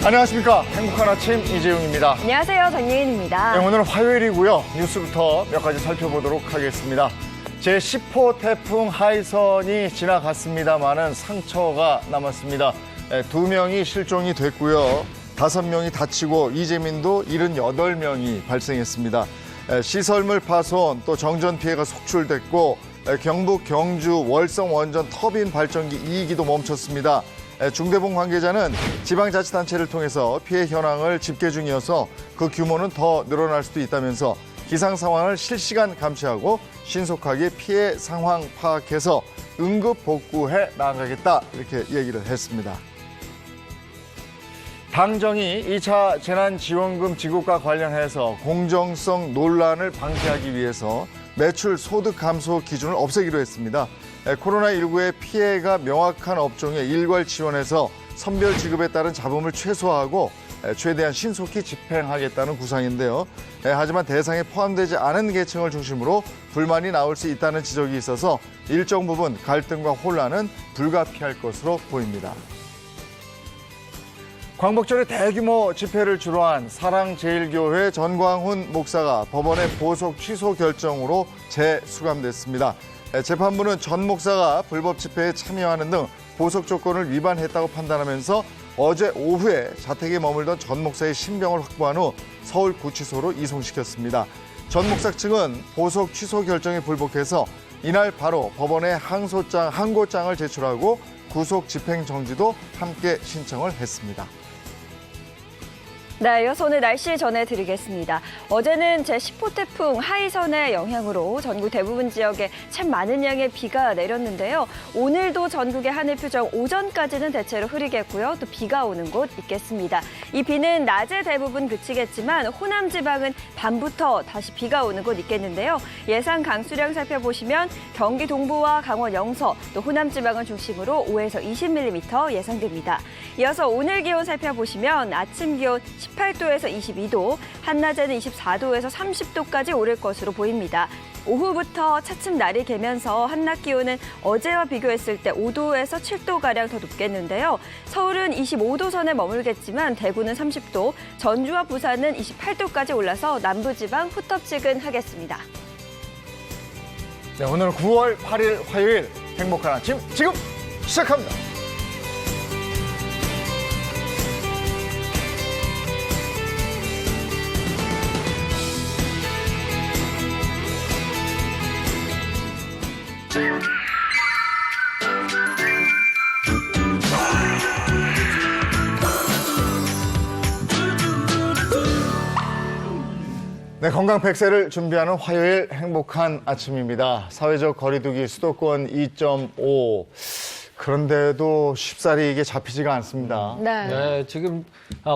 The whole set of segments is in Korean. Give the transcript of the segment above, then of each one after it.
안녕하십니까. 행복한 아침 이재용입니다. 안녕하세요. 전예인입니다. 네, 오늘은 화요일이고요. 뉴스부터 몇 가지 살펴보도록 하겠습니다. 제10호 태풍 하이선이 지나갔습니다마는 상처가 남았습니다. 2명이 실종이 됐고요. 5명이 다치고 이재민도 78명이 발생했습니다. 시설물 파손, 또 정전 피해가 속출됐고 경북 경주 월성 원전 터빈 발전기 2기도 멈췄습니다. 중대본 관계자는 지방자치단체를 통해서 피해 현황을 집계 중이어서 그 규모는 더 늘어날 수도 있다면서 기상 상황을 실시간 감시하고 신속하게 피해 상황 파악해서 응급 복구해 나가겠다, 이렇게 얘기를 했습니다. 당정이 2차 재난지원금 지급과 관련해서 공정성 논란을 방지하기 위해서 매출 소득 감소 기준을 없애기로 했습니다. 코로나19의 피해가 명확한 업종에 일괄 지원해서 선별 지급에 따른 잡음을 최소화하고 최대한 신속히 집행하겠다는 구상인데요. 하지만 대상에 포함되지 않은 계층을 중심으로 불만이 나올 수 있다는 지적이 있어서 일정 부분 갈등과 혼란은 불가피할 것으로 보입니다. 광복절에 대규모 집회를 주로한 사랑제일교회 전광훈 목사가 법원의 보석 취소 결정으로 재수감됐습니다. 재판부는 전 목사가 불법 집회에 참여하는 등 보석 조건을 위반했다고 판단하면서 어제 오후에 자택에 머물던 전 목사의 신병을 확보한 후 서울구치소로 이송시켰습니다. 전 목사 측은 보석 취소 결정에 불복해서 이날 바로 법원에 항고장을 제출하고 구속 집행 정지도 함께 신청을 했습니다. 네, 이어서 오늘 날씨 전해드리겠습니다. 어제는 제10호 태풍 하이선의 영향으로 전국 대부분 지역에 참 많은 양의 비가 내렸는데요. 오늘도 전국의 하늘 표정 오전까지는 대체로 흐리겠고요. 또 비가 오는 곳 있겠습니다. 이 비는 낮에 대부분 그치겠지만 호남 지방은 밤부터 다시 비가 오는 곳 있겠는데요. 예상 강수량 살펴보시면 경기 동부와 강원 영서, 또 호남 지방을 중심으로 5에서 20mm 예상됩니다. 이어서 오늘 기온 살펴보시면 아침 기온 18도에서 22도, 한낮에는 24도에서 30도까지 오를 것으로 보입니다. 오후부터 차츰 날이 개면서 한낮 기온은 어제와 비교했을 때 5도에서 7도가량 더 높겠는데요. 서울은 25도 선에 머물겠지만 대구는 30도, 전주와 부산은 28도까지 올라서 남부지방 후텁지근하겠습니다. 네, 오늘은 9월 8일 화요일 행복한 아침 지금 시작합니다. 네, 건강 100세를 준비하는 화요일 행복한 아침입니다. 사회적 거리두기 수도권 2.5. 그런데도 쉽사리 이게 잡히지가 않습니다. 네, 지금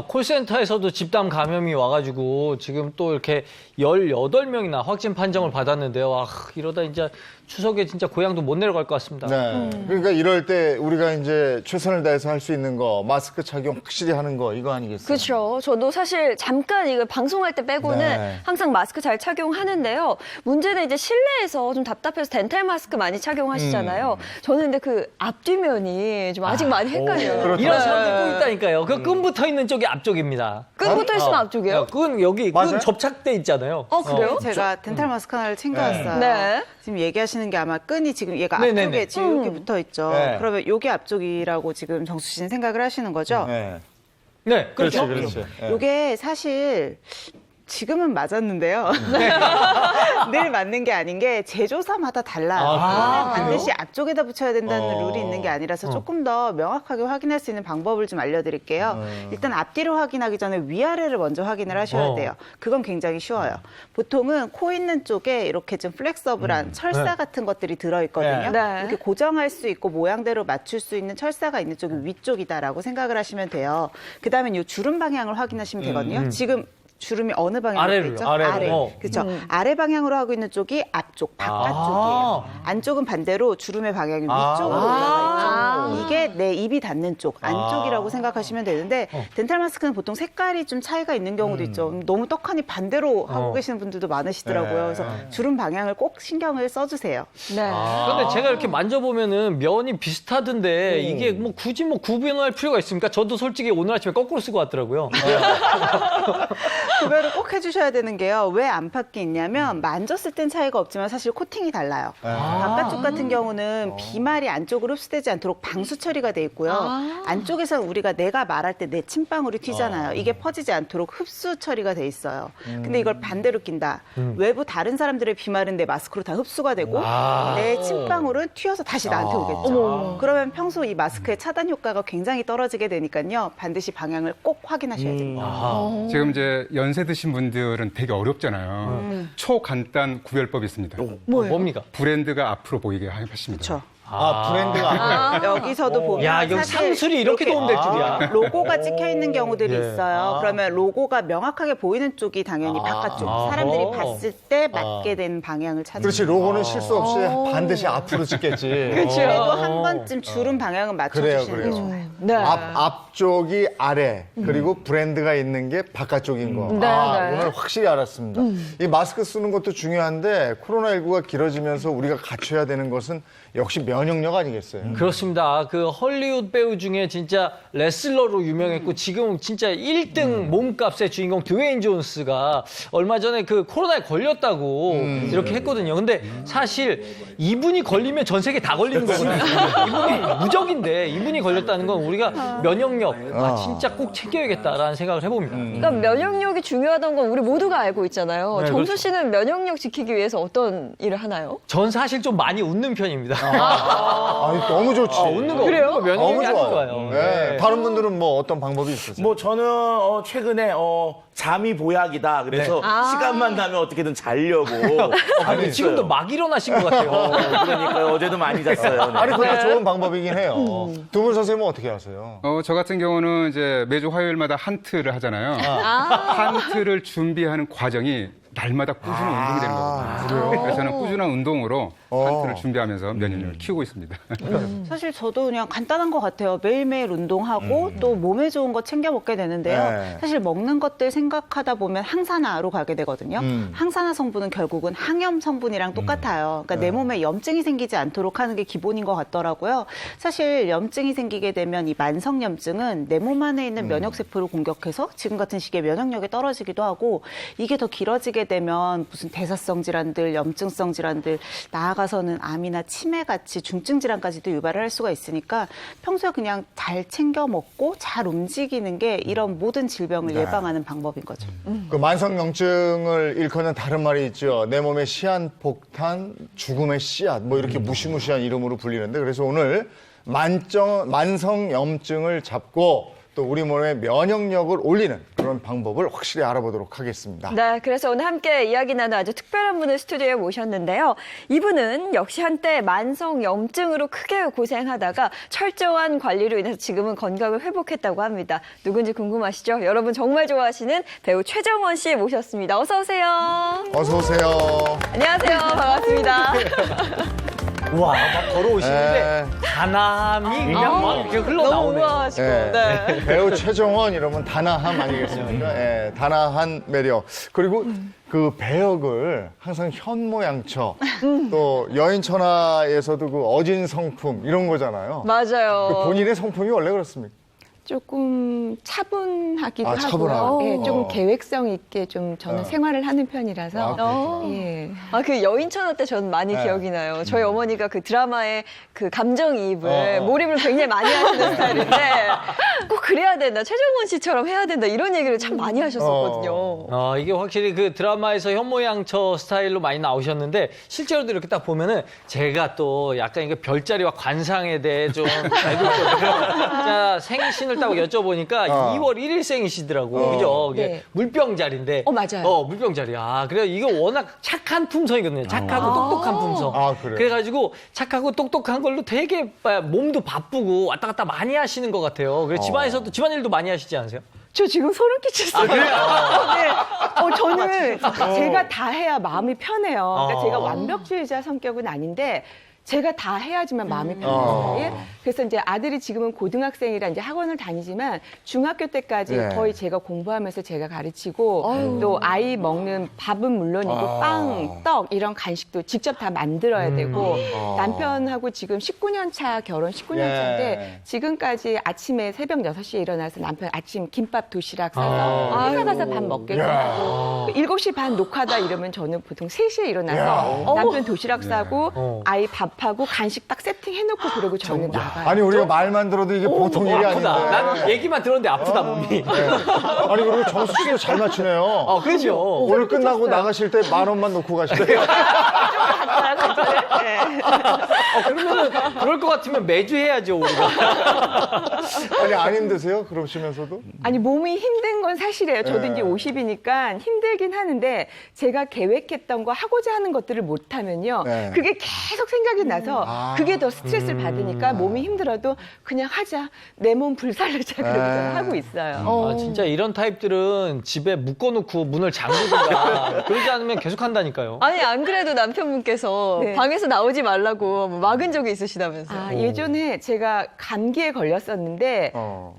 콜센터에서도 집단 감염이 와가지고 지금 또 이렇게 18명이나 확진 판정을 받았는데요. 이러다 이제 추석에 진짜 고향도 못 내려갈 것 같습니다. 네. 그러니까 이럴 때 우리가 이제 최선을 다해서 할 수 있는 거, 마스크 착용 확실히 하는 거, 이거 아니겠어요? 그렇죠. 저도 사실 잠깐 이걸 방송할 때 빼고는 네. 항상 마스크 잘 착용하는데요. 문제는 이제 실내에서 좀 답답해서 덴탈 마스크 많이 착용하시잖아요. 저는 근데 그 앞뒤면이 좀 아직 많이 헷갈려요. 그렇죠. 이런 사람들 꼭 있다니까요. 그 끈 붙어 있는 쪽이 앞쪽입니다. 끈 붙어 있으면 앞쪽이에요? 끈 여기 맞아요? 끈 접착돼 있잖아요. 그래요? 제가 덴탈 마스크 하나를 챙겨왔어요. 네. 지금 얘기하시는 게 아마 끈이 지금 얘가 네네네. 앞쪽에 지금 여기 붙어 있죠. 네. 그러면 요게 앞쪽이라고 지금 정수 씨는 생각을 하시는 거죠? 네. 네, 그렇죠, 그렇죠. 그렇죠. 네. 요게 사실 지금은 맞았는데요. 늘 맞는 게 아닌 게 제조사마다 달라요. 반드시 앞쪽에다 붙여야 된다는 룰이 있는 게 아니라서 조금 더 명확하게 확인할 수 있는 방법을 좀 알려드릴게요. 일단 앞뒤로 확인하기 전에 위아래를 먼저 확인을 하셔야 돼요. 그건 굉장히 쉬워요. 보통은 코 있는 쪽에 이렇게 좀 플렉서블한 철사 같은 것들이 들어있거든요. 네. 이렇게 고정할 수 있고 모양대로 맞출 수 있는 철사가 있는 쪽이 위쪽이다라고 생각을 하시면 돼요. 그다음에 이 주름 방향을 확인하시면 되거든요. 지금 주름이 어느 방향으로 아래로요? 있죠? 아래로. 아래. 그렇죠. 아래 방향으로 하고 있는 쪽이 앞쪽, 바깥쪽이에요. 안쪽은 반대로 주름의 방향이 위쪽으로 올라가 있죠. 이게 내 입이 닿는 쪽, 안쪽이라고 생각하시면 되는데 덴탈 마스크는 보통 색깔이 좀 차이가 있는 경우도 있죠. 너무 떡하니 반대로 하고 계시는 분들도 많으시더라고요. 그래서 주름 방향을 꼭 신경을 써주세요. 네. 근데 제가 이렇게 만져보면은 면이 비슷하던데 이게 뭐 굳이 뭐 구분할 필요가 있습니까? 저도 솔직히 오늘 아침에 거꾸로 쓰고 왔더라고요. 구별을 꼭 해주셔야 되는 게요. 왜 안팎이 있냐면 만졌을 땐 차이가 없지만 사실 코팅이 달라요. 바깥쪽 같은 경우는 비말이 안쪽으로 흡수되지 않도록 방수 처리가 돼 있고요. 안쪽에서 우리가 내가 말할 때 내 침방울이 튀잖아요. 이게 퍼지지 않도록 흡수 처리가 돼 있어요. 근데 이걸 반대로 낀다. 외부 다른 사람들의 비말은 내 마스크로 다 흡수가 되고 내 침방울은 튀어서 다시 나한테 오겠죠. 그러면 평소 이 마스크의 차단 효과가 굉장히 떨어지게 되니까요. 반드시 방향을 꼭 확인하셔야 됩니다. 지금 이제 연세 드신 분들은 되게 어렵잖아요. 초간단 구별법이 있습니다. 뭡니까? 브랜드가 앞으로 보이게 하십니다. 그렇죠. 브랜드가. 여기서도 보면 야, 여기 사실 상술이 이렇게 도움될 줄이야. 로고가 찍혀 있는 경우들이 있어요. 그러면 로고가 명확하게 보이는 쪽이 당연히 바깥쪽. 사람들이 봤을 때 맞게 된 방향을 찾는. 그렇지, 로고는 실수 없이 반드시 앞으로 찍겠지. 그래도 한 번쯤 주름 방향은 맞춰주시는 게 좋아요. 네. 앞쪽이 아래, 그리고 브랜드가 있는 게 바깥쪽인 거. 네, 네. 오늘 확실히 알았습니다. 이 마스크 쓰는 것도 중요한데 코로나19가 길어지면서 우리가 갖춰야 되는 것은 역시 면역력 아니겠어요? 그렇습니다. 그 헐리우드 배우 중에 진짜 레슬러로 유명했고 지금 진짜 1등 몸값의 주인공 드웨인 존스가 얼마 전에 그 코로나에 걸렸다고 이렇게 했거든요. 근데 사실 이분이 걸리면 전 세계 다 걸리는 거거든요. 이분이 무적인데 이분이 걸렸다는 건 우리가 면역력 진짜 꼭 챙겨야겠다라는 생각을 해봅니다. 그러니까 면역력이 중요하다는 건 우리 모두가 알고 있잖아요. 네, 정수 그렇죠. 씨는 면역력 지키기 위해서 어떤 일을 하나요? 전 사실 좀 많이 웃는 편입니다. 너무 좋지. 웃는 거 면역력이 너무 아주 좋아요. 좋아요. 네. 다른 분들은 뭐 어떤 방법이 있으세요? 뭐 저는 최근에 잠이 보약이다. 그래서 시간만 나면 어떻게든 자려고. 아니, 지금도 막 일어나신 것 같아요. 그러니까요. 어제도 많이 잤어요. 네. 아니, 그것도 좋은 방법이긴 해요. 두 분 선생님은 어떻게 하세요? 저 같은 경우는 이제 매주 화요일마다 한 트를 하잖아요. 한 트를 준비하는 과정이 날마다 꾸준한 운동이 되는 거거든요. 그래서 저는 꾸준한 운동으로 한 트를 준비하면서 면역력을 키우고 있습니다. 사실 저도 그냥 간단한 것 같아요. 매일매일 운동하고 또 몸에 좋은 거 챙겨 먹게 되는데요. 네. 사실 먹는 것들 생각하다 보면 항산화로 가게 되거든요. 항산화 성분은 결국은 항염 성분이랑 똑같아요. 그러니까 내 몸에 염증이 생기지 않도록 하는 게 기본인 것 같더라고요. 사실 염증이 생기게 되면 이 만성염증은 내 몸 안에 있는 면역세포를 공격해서 지금 같은 시기에 면역력이 떨어지기도 하고 이게 더 길어지게 되면 무슨 대사성 질환들, 염증성 질환들, 나아가서는 암이나 치매같이 중증 질환까지도 유발을 할 수가 있으니까 평소에 그냥 잘 챙겨 먹고 잘 움직이는 게 이런 모든 질병을 예방하는 방법인 거죠. 그 만성염증을 일컫는 다른 말이 있죠. 내 몸의 시한폭탄, 죽음의 씨앗, 뭐 이렇게 무시무시한 이름으로 불리는데 그래서 오늘 만성염증을 잡고 또 우리 몸의 면역력을 올리는 그런 방법을 확실히 알아보도록 하겠습니다. 네, 그래서 오늘 함께 이야기 나눌 아주 특별한 분을 스튜디오에 모셨는데요. 이분은 역시 한때 만성염증으로 크게 고생하다가 철저한 관리로 인해서 지금은 건강을 회복했다고 합니다. 누군지 궁금하시죠? 여러분 정말 좋아하시는 배우 최정원 씨 모셨습니다. 어서 오세요. 어서 오세요. 안녕하세요. 반갑습니다. 와, 막 걸어오시는데 단함이 그냥 막 이렇게 너무 흘러나오네요. 우아하시고. 네. 네. 배우 최정원 이러면 단아함 아니겠습니까? 예, 단아한 매력. 그리고 그 배역을 항상 현모양처 또 여인천하에서도 그 어진 성품 이런 거잖아요. 맞아요. 그 본인의 성품이 원래 그렇습니까? 조금 차분하기도 아, 차분하고. 하고요. 예, 좀 어. 계획성 있게 좀 저는 생활을 하는 편이라서. 예. 그 여인천하 때 저는 많이 네. 기억이 나요. 저희 어머니가 그 드라마의 그 감정이입을 몰입을 굉장히 많이 하시는 스타일인데 꼭 그래야 된다. 최정원 씨처럼 해야 된다. 이런 얘기를 참 많이 하셨었거든요. 이게 확실히 그 드라마에서 현모양처 스타일로 많이 나오셨는데 실제로도 이렇게 딱 보면은 제가 또 약간 이게 별자리와 관상에 대해 좀 알고 있거든요. 자, 생신을 딱 여쭤보니까 2월 1일생이시더라고. 그죠? 이게 네. 물병자리인데. 맞아요. 물병자리야. 그래 이거 워낙 착한 품성이거든요. 착하고 똑똑한 품성. 아, 그래요? 그래가지고 착하고 똑똑한 걸로 되게 몸도 바쁘고 왔다 갔다 많이 하시는 것 같아요. 그래서 집안일도 많이 하시지 않으세요? 저 지금 소름 끼쳤어요. 네. 저는 제가 다 해야 마음이 편해요. 그러니까 제가 완벽주의자 성격은 아닌데 제가 다 해야지만 마음이 편한 스타일. 그래서 이제 아들이 지금은 고등학생이라 이제 학원을 다니지만 중학교 때까지 네. 거의 제가 공부하면서 제가 가르치고 또 아이 먹는 밥은 물론이고 빵, 떡 이런 간식도 직접 다 만들어야 되고 남편하고 지금 19년 차 결혼 19년 차인데 지금까지 아침에 새벽 6시에 일어나서 남편 아침 김밥 도시락 싸서 회사 가서 밥 먹게 하고 7시 반 녹화다 이러면 저는 보통 3시에 일어나서 남편 도시락 싸고 아이 밥하고 간식 딱 세팅해놓고 그러고 저는 나가요. 아니 우리가 말만 들어도 이게 보통 일이 아프다. 아닌데. 난 얘기만 들었는데 아프다 몸이. 아니 그리고 정수 씨도 잘 맞추네요. 그렇죠. 오늘 끝나고 나가실 때 10,000원만 놓고 가시대요. 그러면은 그럴 것 같으면 매주 해야죠 우리가. 아니 안 힘드세요? 그러시면서도? 아니 몸이 힘든 건 사실이에요. 저도 이제 50이니까 힘들긴 하는데 제가 계획했던 거 하고자 하는 것들을 못하면요. 네. 그게 계속 생각이 나서 그게 더 스트레스를 받으니까 몸이 힘들어도 그냥 하자. 내 몸 불살르자 그러고 저는 하고 있어요. 진짜 이런 타입들은 집에 묶어놓고 문을 잠그든가 그러지 않으면 계속 한다니까요. 아니 안 그래도 남편분께서 네. 방에서 나오지 말라고 막은 적이 있으시다면서요. 예전에 제가 감기에 걸렸었는데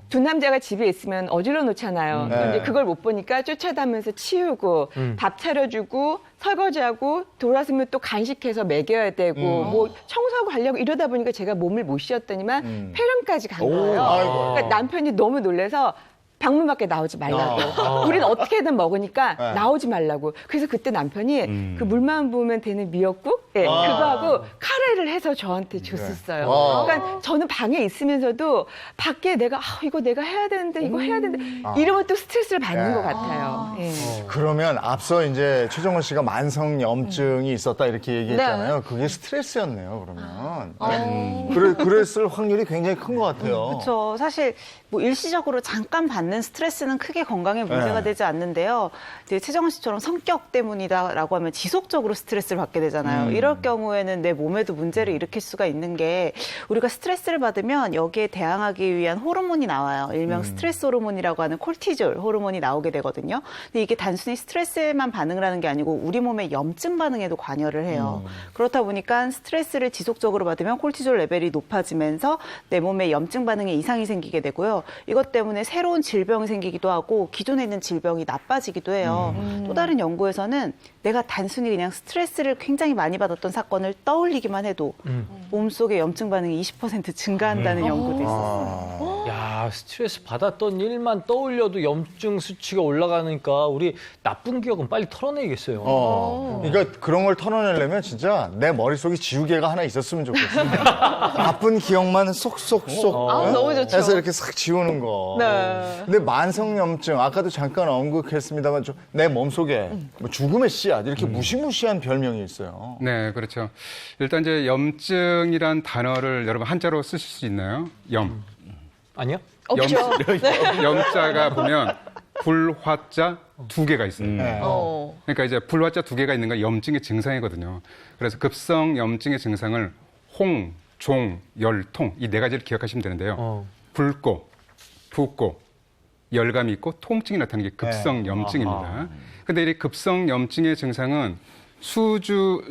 두 남자가 집에 있으면 어질러 놓잖아요. 네. 근데 그걸 못 보니까 쫓아다니면서 치우고 밥 차려주고 설거지하고 돌아서면 또 간식해서 먹여야 되고 뭐 청소하고 가려고 이러다 보니까 제가 몸을 못 쉬었더니만 폐렴까지 간 거예요. 아이고. 그러니까 남편이 너무 놀라서 방문 밖에 나오지 말라고. 우리는 어떻게든 먹으니까 네. 나오지 말라고. 그래서 그때 남편이 그 물만 부으면 되는 미역국 그거하고 카레를 해서 저한테 줬었어요. 와. 그러니까 저는 방에 있으면서도 밖에 내가 이거 내가 해야 되는데 이거 해야 되는데 이러면 또 스트레스를 받는 것 같아요. 예. 그러면 앞서 이제 최정원 씨가 만성염증이 있었다 이렇게 얘기했잖아요. 그게 스트레스였네요. 그러면 그랬을 확률이 굉장히 큰 것 같아요. 그렇죠. 사실 뭐 일시적으로 잠깐 받는 스트레스는 크게 건강에 문제가 네. 되지 않는데요. 이제 최정원 씨처럼 성격 때문이다라고 하면 지속적으로 스트레스를 받게 되잖아요. 이럴 경우에는 내 몸에도 문제를 일으킬 수가 있는 게 우리가 스트레스를 받으면 여기에 대항하기 위한 호르몬이 나와요. 일명 스트레스 호르몬이라고 하는 콜티졸 호르몬이 나오게 되거든요. 근데 이게 단순히 스트레스에만 반응을 하는 게 아니고 우리 몸의 염증 반응에도 관여를 해요. 그렇다 보니까 스트레스를 지속적으로 받으면 콜티졸 레벨이 높아지면서 내 몸에 염증 반응에 이상이 생기게 되고요. 이것 때문에 새로운 질병이 생기기도 하고 기존에 있는 질병이 나빠지기도 해요. 또 다른 연구에서는 내가 단순히 그냥 스트레스를 굉장히 많이 받았던 사건을 떠올리기만 해도 몸속의 염증 반응이 20% 증가한다는 연구도 있었어요. 야, 스트레스 받았던 일만 떠올려도 염증 수치가 올라가니까 우리 나쁜 기억은 빨리 털어내야겠어요. 그러니까 그런 걸 털어내려면 진짜 내 머릿속에 지우개가 하나 있었으면 좋겠습니다. 나쁜 기억만 쏙쏙쏙 너무 좋죠. 해서 이렇게 싹 지우는 거. 네. 근데 만성염증 아까도 잠깐 언급했습니다만 내 몸속에 뭐 죽음의 씨앗 이렇게 무시무시한 별명이 있어요. 네, 그렇죠. 일단 이제 염증이란 단어를 여러분 한자로 쓰실 수 있나요? 염. 아니요? 없죠. 염자가 보면 불화자 2개가 있어요. 그러니까 이제 불화자 2개가 있는 건 염증의 증상이거든요. 그래서 급성 염증의 증상을 홍, 종, 열통 이 4가지를 기억하시면 되는데요. 붉고, 붓고, 열감이 있고 통증이 나타나는 게 급성 염증입니다. 근데 이 급성 염증의 증상은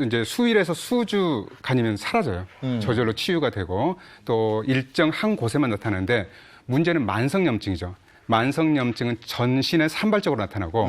이제 수일에서 수주 간이면 사라져요. 저절로 치유가 되고 또 일정 한 곳에만 나타나는데 문제는 만성염증이죠. 만성염증은 전신에 산발적으로 나타나고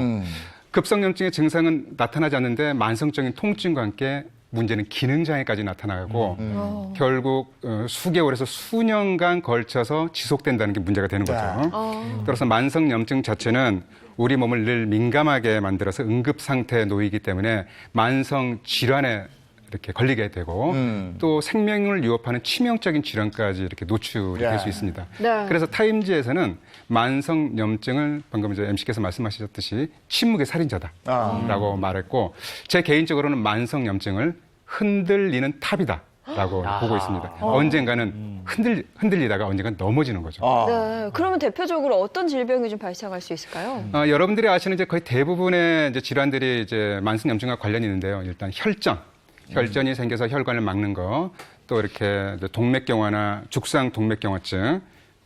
급성염증의 증상은 나타나지 않는데 만성적인 통증과 함께 문제는 기능장애까지 나타나고 결국 수개월에서 수년간 걸쳐서 지속된다는 게 문제가 되는 거죠. 따라서 만성염증 자체는 우리 몸을 늘 민감하게 만들어서 응급 상태에 놓이기 때문에 만성 질환에 이렇게 걸리게 되고 또 생명을 위협하는 치명적인 질환까지 이렇게 노출이 될 수 있습니다. 네. 그래서 타임지에서는 만성염증을 방금 이제 MC께서 말씀하셨듯이 침묵의 살인자다라고 말했고 제 개인적으로는 만성염증을 흔들리는 탑이다. 라고 보고 있습니다. 언젠가는 흔들리다가 언젠가는 넘어지는 거죠. 네. 그러면 대표적으로 어떤 질병이 좀 발생할 수 있을까요? 여러분들이 아시는 이제 거의 대부분의 이제 질환들이 이제 만성염증과 관련이 있는데요. 일단 혈전이 생겨서 혈관을 막는 거, 또 이렇게 동맥경화나 죽상 동맥경화증,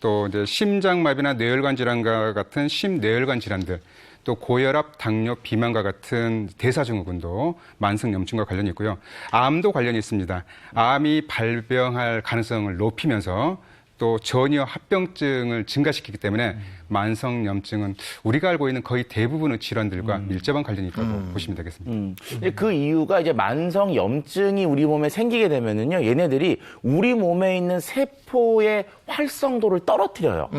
또 이제 심장마비나 뇌혈관 질환과 같은 심뇌혈관 질환들, 또 고혈압, 당뇨, 비만과 같은 대사증후군도 만성염증과 관련이 있고요. 암도 관련이 있습니다. 암이 발병할 가능성을 높이면서 또 전이와 합병증을 증가시키기 때문에 만성염증은 우리가 알고 있는 거의 대부분의 질환들과 밀접한 관련이 있다고 보시면 되겠습니다. 그 이유가 이제 만성염증이 우리 몸에 생기게 되면은요, 얘네들이 우리 몸에 있는 세포의 활성도를 떨어뜨려요.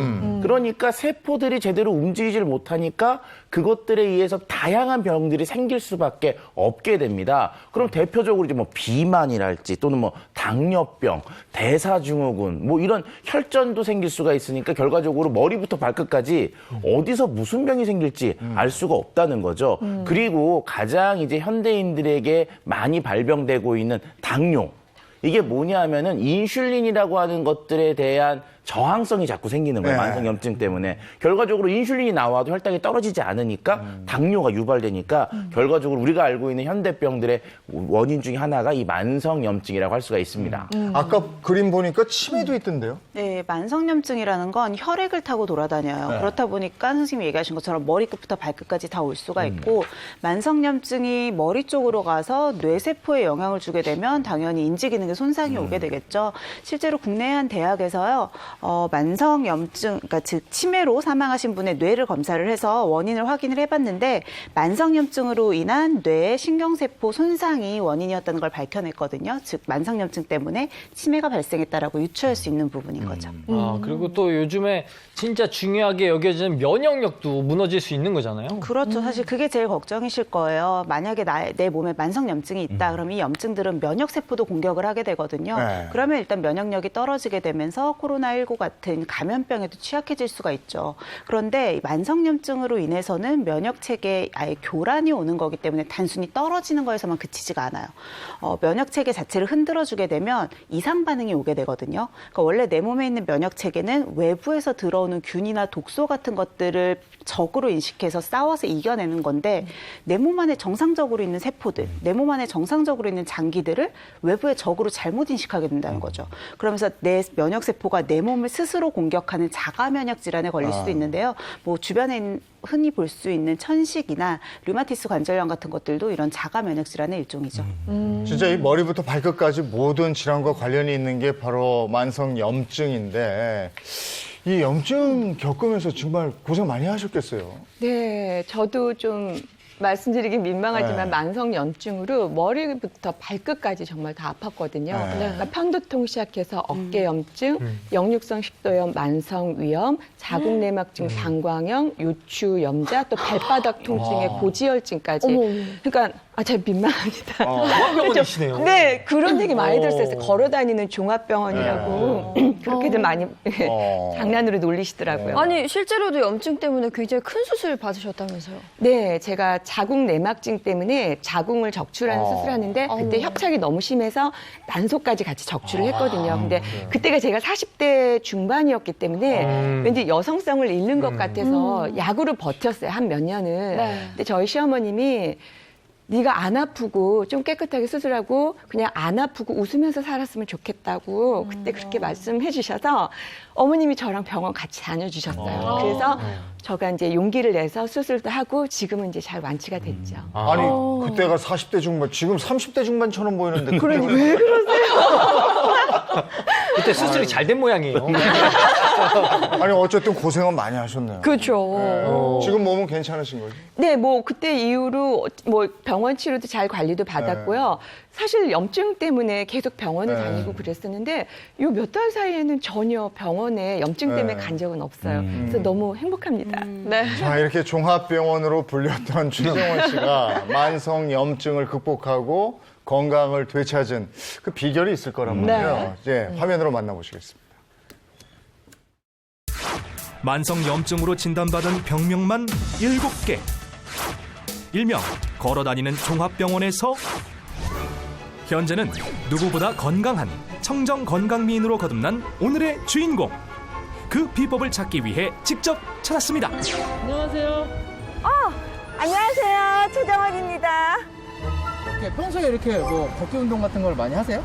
그러니까 세포들이 제대로 움직이질 못하니까 그것들에 의해서 다양한 병들이 생길 수밖에 없게 됩니다. 그럼 대표적으로 이제 뭐 비만이랄지 또는 뭐 당뇨병, 대사증후군, 뭐 이런 혈전도 생길 수가 있으니까 결과적으로 머리부터 발끝까지 어디서 무슨 병이 생길지 알 수가 없다는 거죠. 그리고 가장 이제 현대인들에게 많이 발병되고 있는 당뇨. 이게 뭐냐 하면은 인슐린이라고 하는 것들에 대한 저항성이 자꾸 생기는 거예요. 만성염증 때문에. 결과적으로 인슐린이 나와도 혈당이 떨어지지 않으니까 당뇨가 유발되니까 결과적으로 우리가 알고 있는 현대병들의 원인 중에 하나가 이 만성염증이라고 할 수가 있습니다. 아까 그림 보니까 치매도 있던데요? 네, 만성염증이라는 건 혈액을 타고 돌아다녀요. 그렇다 보니까 선생님이 얘기하신 것처럼 머리끝부터 발끝까지 다 올 수가 있고 만성염증이 머리 쪽으로 가서 뇌세포에 영향을 주게 되면 당연히 인지 기능에 손상이 오게 되겠죠. 실제로 국내 한 대학에서요. 만성염증, 그러니까 즉 치매로 사망하신 분의 뇌를 검사를 해서 원인을 확인을 해봤는데 만성염증으로 인한 뇌의 신경세포 손상이 원인이었다는 걸 밝혀냈거든요. 즉 만성염증 때문에 치매가 발생했다라고 유추할 수 있는 부분인 거죠. 그리고 또 요즘에 진짜 중요하게 여겨지는 면역력도 무너질 수 있는 거잖아요. 그렇죠. 사실 그게 제일 걱정이실 거예요. 만약에 내 몸에 만성염증이 있다. 그럼 이 염증들은 면역세포도 공격을 하게 되거든요. 그러면 일단 면역력이 떨어지게 되면서 코로나19 같은 감염병에도 취약해질 수가 있죠. 그런데 만성염증으로 인해서는 면역체계에 아예 교란이 오는 거기 때문에 단순히 떨어지는 거에서만 그치지가 않아요. 면역체계 자체를 흔들어주게 되면 이상 반응이 오게 되거든요. 그러니까 원래 내 몸에 있는 면역체계는 외부에서 들어오는 균이나 독소 같은 것들을 적으로 인식해서 싸워서 이겨내는 건데 내 몸 안에 정상적으로 있는 세포들, 내 몸 안에 정상적으로 있는 장기들을 외부의 적으로 잘못 인식하게 된다는 거죠. 그러면서 내 면역세포가 내 몸을 스스로 공격하는 자가 면역 질환에 걸릴 수도 있는데요. 뭐 주변에 흔히 볼 수 있는 천식이나 류마티스 관절염 같은 것들도 이런 자가 면역 질환의 일종이죠. 진짜 이 머리부터 발끝까지 모든 질환과 관련이 있는 게 바로 만성염증인데 이 염증 겪으면서 정말 고생 많이 하셨겠어요. 네, 저도 좀 말씀드리긴 민망하지만 만성염증으로 머리부터 발끝까지 정말 다 아팠거든요. 그러니까 편두통 시작해서 어깨염증, 역류성 식도염, 만성위염, 자궁내막증, 방광염, 요추, 염자, 또 발바닥 통증에 고지혈증까지. 그러니까 참 민망합니다. 종합병원이시네요. 네, 그런 얘기 많이 들었어요. 걸어다니는 종합병원이라고 그렇게들 많이 장난으로 놀리시더라고요. 아니 실제로도 염증 때문에 굉장히 큰 수술 받으셨다면서요? 네, 제가 자궁내막증 때문에 자궁을 적출하는 수술하는데 그때 협착이 너무 심해서 난소까지 같이 적출을 했거든요. 근데 그때가 제가 40대 중반이었기 때문에 왠지 여성성을 잃는 것 같아서 약으로 버텼어요. 한 몇 년을. 근데 저희 시어머님이 네가 안 아프고 좀 깨끗하게 수술하고 그냥 안 아프고 웃으면서 살았으면 좋겠다고 그때 그렇게 말씀해 주셔서 어머님이 저랑 병원 같이 다녀주셨어요. 그래서 저가 이제 용기를 내서 수술도 하고 지금은 이제 잘 완치가 됐죠. 아니 그때가 40대 중반, 지금 30대 중반처럼 보이는데 그러니 왜 그러세요? 그때 수술이 잘 된 모양이에요. 아니 어쨌든 고생은 많이 하셨네요. 그렇죠. 지금 몸은 괜찮으신 거죠? 네, 뭐 그때 이후로 뭐 병원 치료도 잘 관리도 받았고요. 사실 염증 때문에 계속 병원을 다니고 그랬었는데 요 몇 달 사이에는 전혀 병원에 염증 때문에 간 적은 없어요. 그래서 너무 행복합니다. 네. 자, 이렇게 종합병원으로 불렸던 최정원 씨가 만성염증을 극복하고 건강을 되찾은 그 비결이 있을 거란 말이에요. 예, 화면으로 만나보시겠습니다. 만성염증으로 진단받은 병명만 7개. 일명 걸어다니는 종합병원에서 현재는 누구보다 건강한 청정건강미인으로 거듭난 오늘의 주인공. 그 비법을 찾기 위해 직접 찾았습니다. 안녕하세요. 안녕하세요. 최정원입니다. 평소에 이렇게 뭐 걷기 운동 같은 걸 많이 하세요?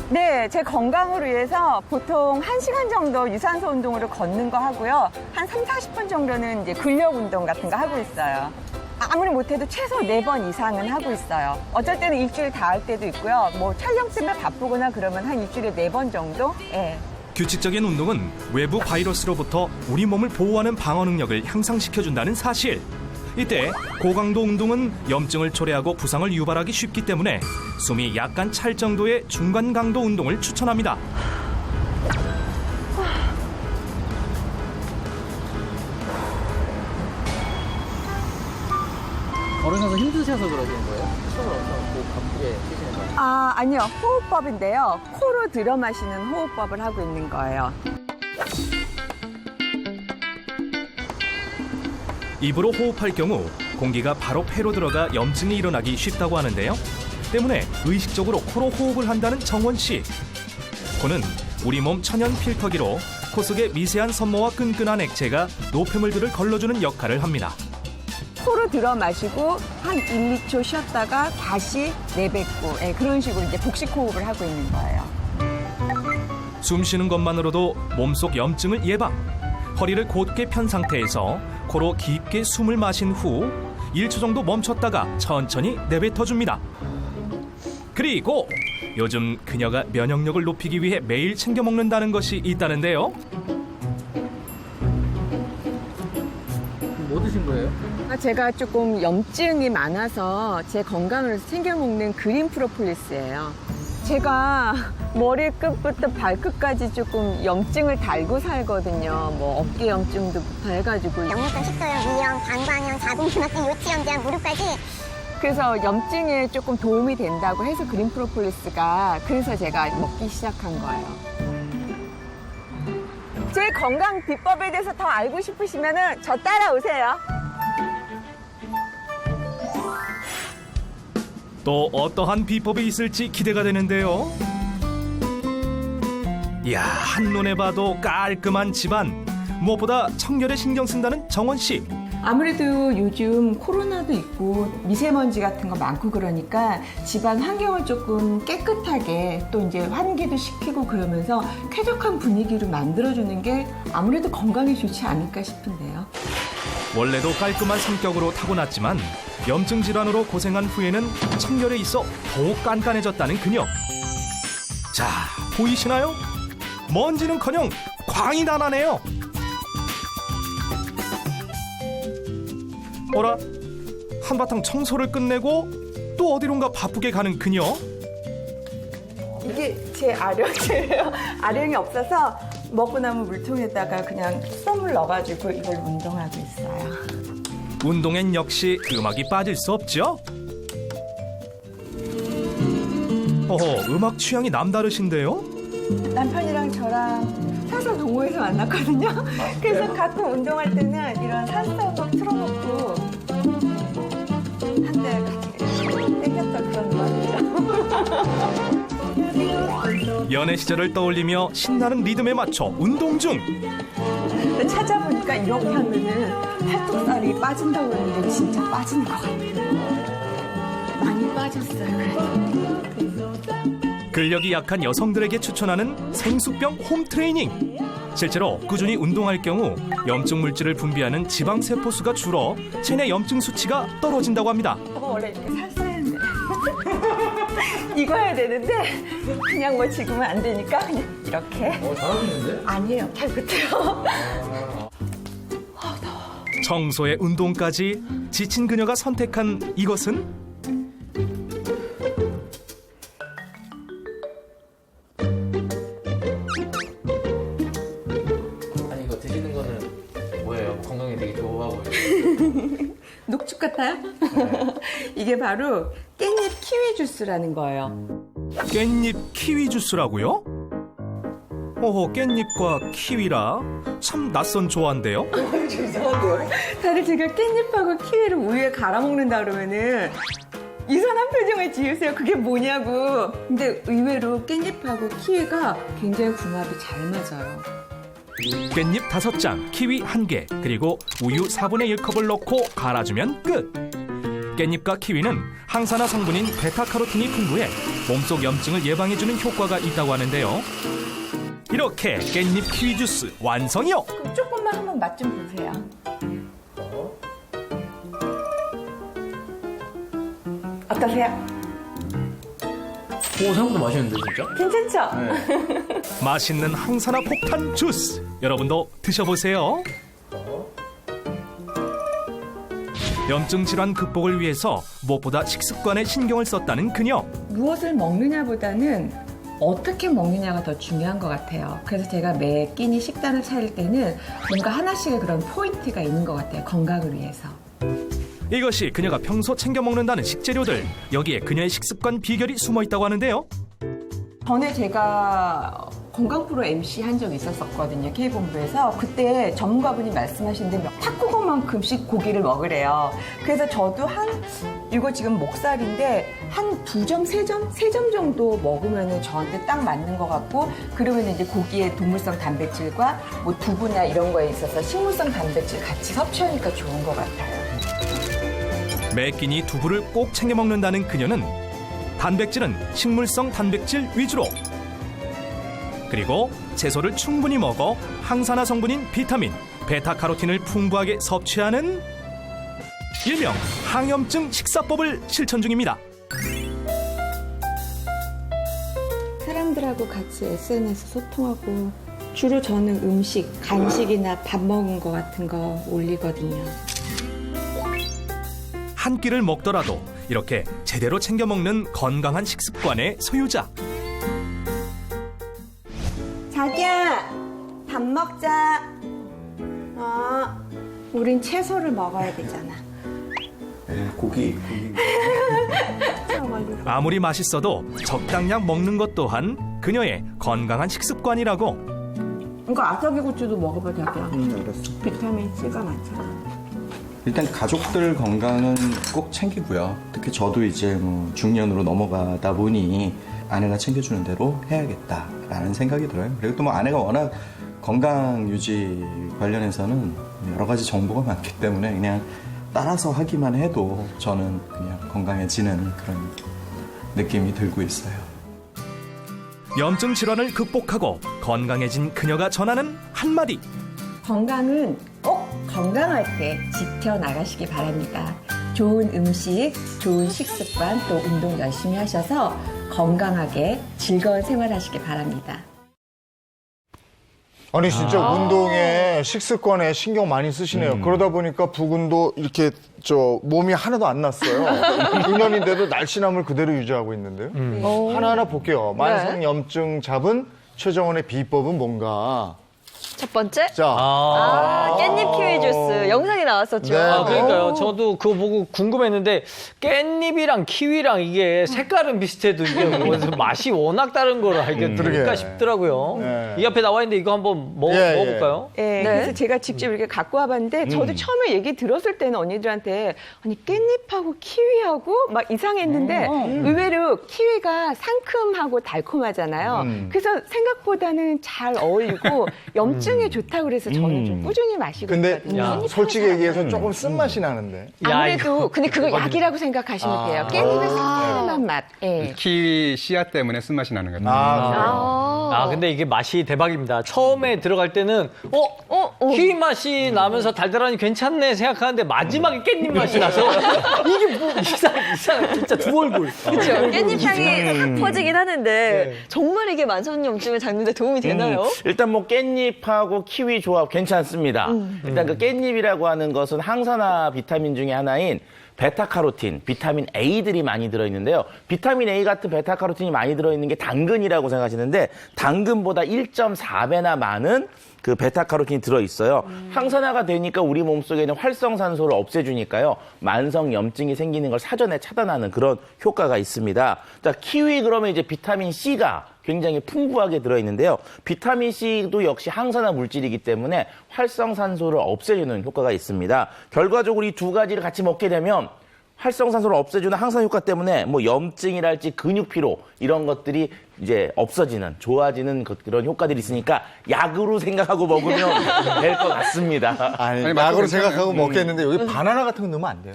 네, 제 건강을 위해서 보통 1시간 정도 유산소 운동으로 걷는 거 하고요. 한 3, 40분 정도는 이제 근력 운동 같은 거 하고 있어요. 아무리 못해도 최소 4번 이상은 하고 있어요. 어쩔 때는 일주일 다 할 때도 있고요. 뭐 촬영 때문에 바쁘거나 그러면 한 일주일에 4번 정도? 예. 규칙적인 운동은 외부 바이러스로부터 우리 몸을 보호하는 방어 능력을 향상시켜준다는 사실. 이때 고강도 운동은 염증을 초래하고 부상을 유발하기 쉽기 때문에 숨이 약간 찰 정도의 중간 강도 운동을 추천합니다. 걸으셔서 힘드셔서 그러시는 거예요? 숨을 엄청 가쁘게 쉬시는 거예요? 아니요. 호흡법인데요. 코로 들어 마시는 호흡법을 하고 있는 거예요. 입으로 호흡할 경우 공기가 바로 폐로 들어가 염증이 일어나기 쉽다고 하는데요. 때문에 의식적으로 코로 호흡을 한다는 정원 씨. 코는 우리 몸 천연 필터기로 코 속의 미세한 섬모와 끈끈한 액체가 노폐물들을 걸러주는 역할을 합니다. 코로 들어 마시고 한 1, 2초 쉬었다가 다시 내뱉고 그런 식으로 이제 복식 호흡을 하고 있는 거예요. 숨 쉬는 것만으로도 몸속 염증을 예방. 허리를 곧게 편 상태에서 코로 깊게 숨을 마신 후 1초 정도 멈췄다가 천천히 내뱉어줍니다. 그리고 요즘 그녀가 면역력을 높이기 위해 매일 챙겨 먹는다는 것이 있다는데요. 뭐 드신 거예요? 제가 조금 염증이 많아서 제 건강을 챙겨 먹는 그린 프로폴리스예요. 제가 머리끝부터 발끝까지 조금 염증을 달고 살거든요. 뭐 어깨 염증도부터 해가지고 역류성 식도염, 위염, 방광염, 자궁근막증, 요치염, 무릎까지. 그래서 염증에 조금 도움이 된다고 해서 그린 프로폴리스가 그래서 제가 먹기 시작한 거예요. 제 건강 비법에 대해서 더 알고 싶으시면은 저 따라오세요. 또 어떠한 비법이 있을지 기대가 되는데요. 이야, 한눈에 봐도 깔끔한 집안. 무엇보다 청결에 신경 쓴다는 정원 씨. 아무래도 요즘 코로나도 있고 미세먼지 같은 거 많고 그러니까 집안 환경을 조금 깨끗하게 또 이제 환기도 시키고 그러면서 쾌적한 분위기로 만들어주는 게 아무래도 건강에 좋지 않을까 싶은데요. 원래도 깔끔한 성격으로 타고났지만 염증 질환으로 고생한 후에는 청결에 있어 더욱 깐깐해졌다는 그녀. 자, 보이시나요? 먼지는커녕 광이 다 나네요. 어라? 한바탕 청소를 끝내고 또 어디론가 바쁘게 가는 그녀. 이게 제 아령이에요. 아령이 없어서 먹고 남은 물통에다가 그냥 썸을 넣어가지고 이걸 운동하고 있어요. 운동엔 역시 음악이 빠질 수 없죠. 어허, 음악 취향이 남다르신데요? 남편이랑 저랑 산소 동호회에서 만났거든요. 그래서 가끔 운동할 때는 이런 산소곡 틀어놓고 한때 같이 땡겼던 그런 음악이죠. 연애 시절을 떠올리며 신나는 리듬에 맞춰 운동 중. 찾아보니까 이렇게 하면은 팔뚝살이 빠진다고 했는데 진짜 빠지는 것 같아요. 많이 빠졌어요. 그래도. 근력이 약한 여성들에게 추천하는 생수병 홈 트레이닝. 실제로 꾸준히 운동할 경우 염증 물질을 분비하는 지방 세포수가 줄어 체내 염증 수치가 떨어진다고 합니다. 원래 이렇게 살살했는데 이거 해야 되는데 그냥 뭐 지금은 안 되니까 그냥 이렇게. 잘하시는데? 아니에요. 잘 못해요. 청소에 운동까지 지친 그녀가 선택한 이것은 아니 이거 드시는 거는 뭐예요? 건강에 되게 좋아 보여요. 녹즙 같아요? 이게 바로 깻잎 키위 주스라는 거예요. 깻잎 키위 주스라고요? 어허, 깻잎과 키위라 참 낯선 조화인데요. 이상한데요? 다들 제가 깻잎하고 키위를 우유에 갈아 먹는다 그러면은 이상한 표정을 지으세요. 그게 뭐냐고. 근데 의외로 깻잎하고 키위가 굉장히 궁합이 잘 맞아요. 깻잎 5장, 키위 1개, 그리고 우유 4분의 1컵을 넣고 갈아주면 끝. 깻잎과 키위는 항산화 성분인 베타카로틴이 풍부해 몸속 염증을 예방해주는 효과가 있다고 하는데요. 이렇게 깻잎 키위 주스 완성이요. 그럼 조금만 한번 맛 좀 보세요. 어떠세요? 오, 생각보다 맛있는데 진짜? 괜찮죠? 맛있는 항산화 폭탄 주스. 여러분도 드셔보세요. 염증 질환 극복을 위해서 무엇보다 식습관에 신경을 썼다는 그녀. 무엇을 먹느냐보다는 어떻게 먹느냐가 더 중요한 것 같아요. 그래서 제가 매 끼니 식단을 차릴 때는 뭔가 하나씩의 그런 포인트가 있는 것 같아요. 건강을 위해서. 이것이 그녀가 평소 챙겨 먹는다는 식재료들. 여기에 그녀의 식습관 비결이 숨어 있다고 하는데요. 전에 제가 건강 프로 MC 한 적이 있었거든요. K본부에서. 그때 전문가분이 말씀하시는데 탁구공만큼씩 고기를 먹으래요. 그래서 저도 이거 지금 목살인데 한 2점, 3점? 3점 정도 먹으면 저한테 딱 맞는 것 같고, 그러면 이제 고기의 동물성 단백질과 뭐 두부나 이런 거에 있어서 식물성 단백질 같이 섭취하니까 좋은 것 같아요. 매 끼니 두부를 꼭 챙겨 먹는다는 그녀는 단백질은 식물성 단백질 위주로, 그리고 채소를 충분히 먹어 항산화 성분인 비타민, 베타카로틴을 풍부하게 섭취하는 일명 항염증 식사법을 실천 중입니다. 사람들하고 같이 SNS 소통하고 주로 저는 음식, 간식이나 밥 먹은 거 같은 거 올리거든요. 한 끼를 먹더라도 이렇게 제대로 챙겨 먹는 건강한 식습관의 소유자. 자기야, 밥 먹자. 우린 채소를 먹어야 되잖아. 고기. 아무리 맛있어도 적당량 먹는 것 또한 그녀의 건강한 식습관이라고. 이거 아삭이 고추도 먹어봐, 자기야. 알았어. 비타민 C가 많잖아. 일단 가족들 건강은 꼭 챙기고요. 특히 저도 이제 뭐 중년으로 넘어가다 보니 아내가 챙겨주는 대로 해야겠다라는 생각이 들어요. 그리고 또 뭐 아내가 워낙 건강 유지 관련해서는 여러 가지 정보가 많기 때문에 그냥 따라서 하기만 해도 저는 그냥 건강해지는 그런 느낌이 들고 있어요. 염증 질환을 극복하고 건강해진 그녀가 전하는 한마디. 건강은 꼭 건강할 때 지켜나가시기 바랍니다. 좋은 음식, 좋은 식습관, 또 운동 열심히 하셔서 건강하게 즐거운 생활하시기 바랍니다. 아니 진짜 운동에 식습관에 신경 많이 쓰시네요. 그러다 보니까 부근도 이렇게 몸이 하나도 안 났어요. 2년인데도 날씬함을 그대로 유지하고 있는데요. 하나하나 볼게요. 만성염증 잡은 최정원의 비법은 뭔가? 첫 번째, 자, 깻잎 키위 주스 영상이 나왔었죠. 네. 그러니까요. 저도 그거 보고 궁금했는데 깻잎이랑 키위랑 이게 색깔은 비슷해도 이게 맛이 워낙 다른 걸 알게 될까 싶더라고요. 네. 이 앞에 나와 있는데 이거 한번 먹어볼까요? 네, 그래서 제가 직접 이렇게 갖고 와봤는데 저도 처음에 얘기 들었을 때는 언니들한테 아니 깻잎하고 키위하고 막 이상했는데 의외로 키위가 상큼하고 달콤하잖아요. 그래서 생각보다는 잘 어울리고 염증에 좋다고 그래서 저는 좀 꾸준히 마시고 근데 있거든요. 솔직히 얘기해서 조금 쓴맛이 나는데. 아무래도 근데 그거 약이라고 생각하시면 돼요. 깻잎의 상큼한 맛. 예. 키위 씨앗 때문에 쓴맛이 나는 거예요. 근데 이게 맛이 대박입니다. 처음에 들어갈 때는 키위 맛이 나면서 달달하니 괜찮네 생각하는데 마지막에 깻잎 맛이 나서 이게 뭐 이상 진짜 두 얼굴. 그렇죠. 깻잎 향이 확 퍼지긴 하는데 정말 이게 만성염증을 잡는 데 도움이 되나요? 일단 뭐 깻잎하고 키위 조합 괜찮습니다. 일단 그 깻잎이라고 하는 것은 항산화 비타민 중에 하나인 베타카로틴, 비타민 A들이 많이 들어있는데요. 비타민 A 같은 베타카로틴이 많이 들어있는 게 당근이라고 생각하시는데 당근보다 1.4배나 많은 그 베타카로틴이 들어있어요. 항산화가 되니까 우리 몸속에 있는 활성산소를 없애주니까요. 만성염증이 생기는 걸 사전에 차단하는 그런 효과가 있습니다. 자, 키위 그러면 이제 비타민 C가 굉장히 풍부하게 들어있는데요. 비타민 C도 역시 항산화 물질이기 때문에 활성산소를 없애주는 효과가 있습니다. 결과적으로 이 두 가지를 같이 먹게 되면 활성산소를 없애주는 항산 효과 때문에 뭐 염증이랄지 근육 피로 이런 것들이 이제 없어지는, 좋아지는 그런 효과들이 있으니까 약으로 생각하고 먹으면 될 것 같습니다. 아니, 아니, 약으로 맞죠, 생각하고 먹겠는데 여기 바나나 같은 거 넣으면 안 돼요?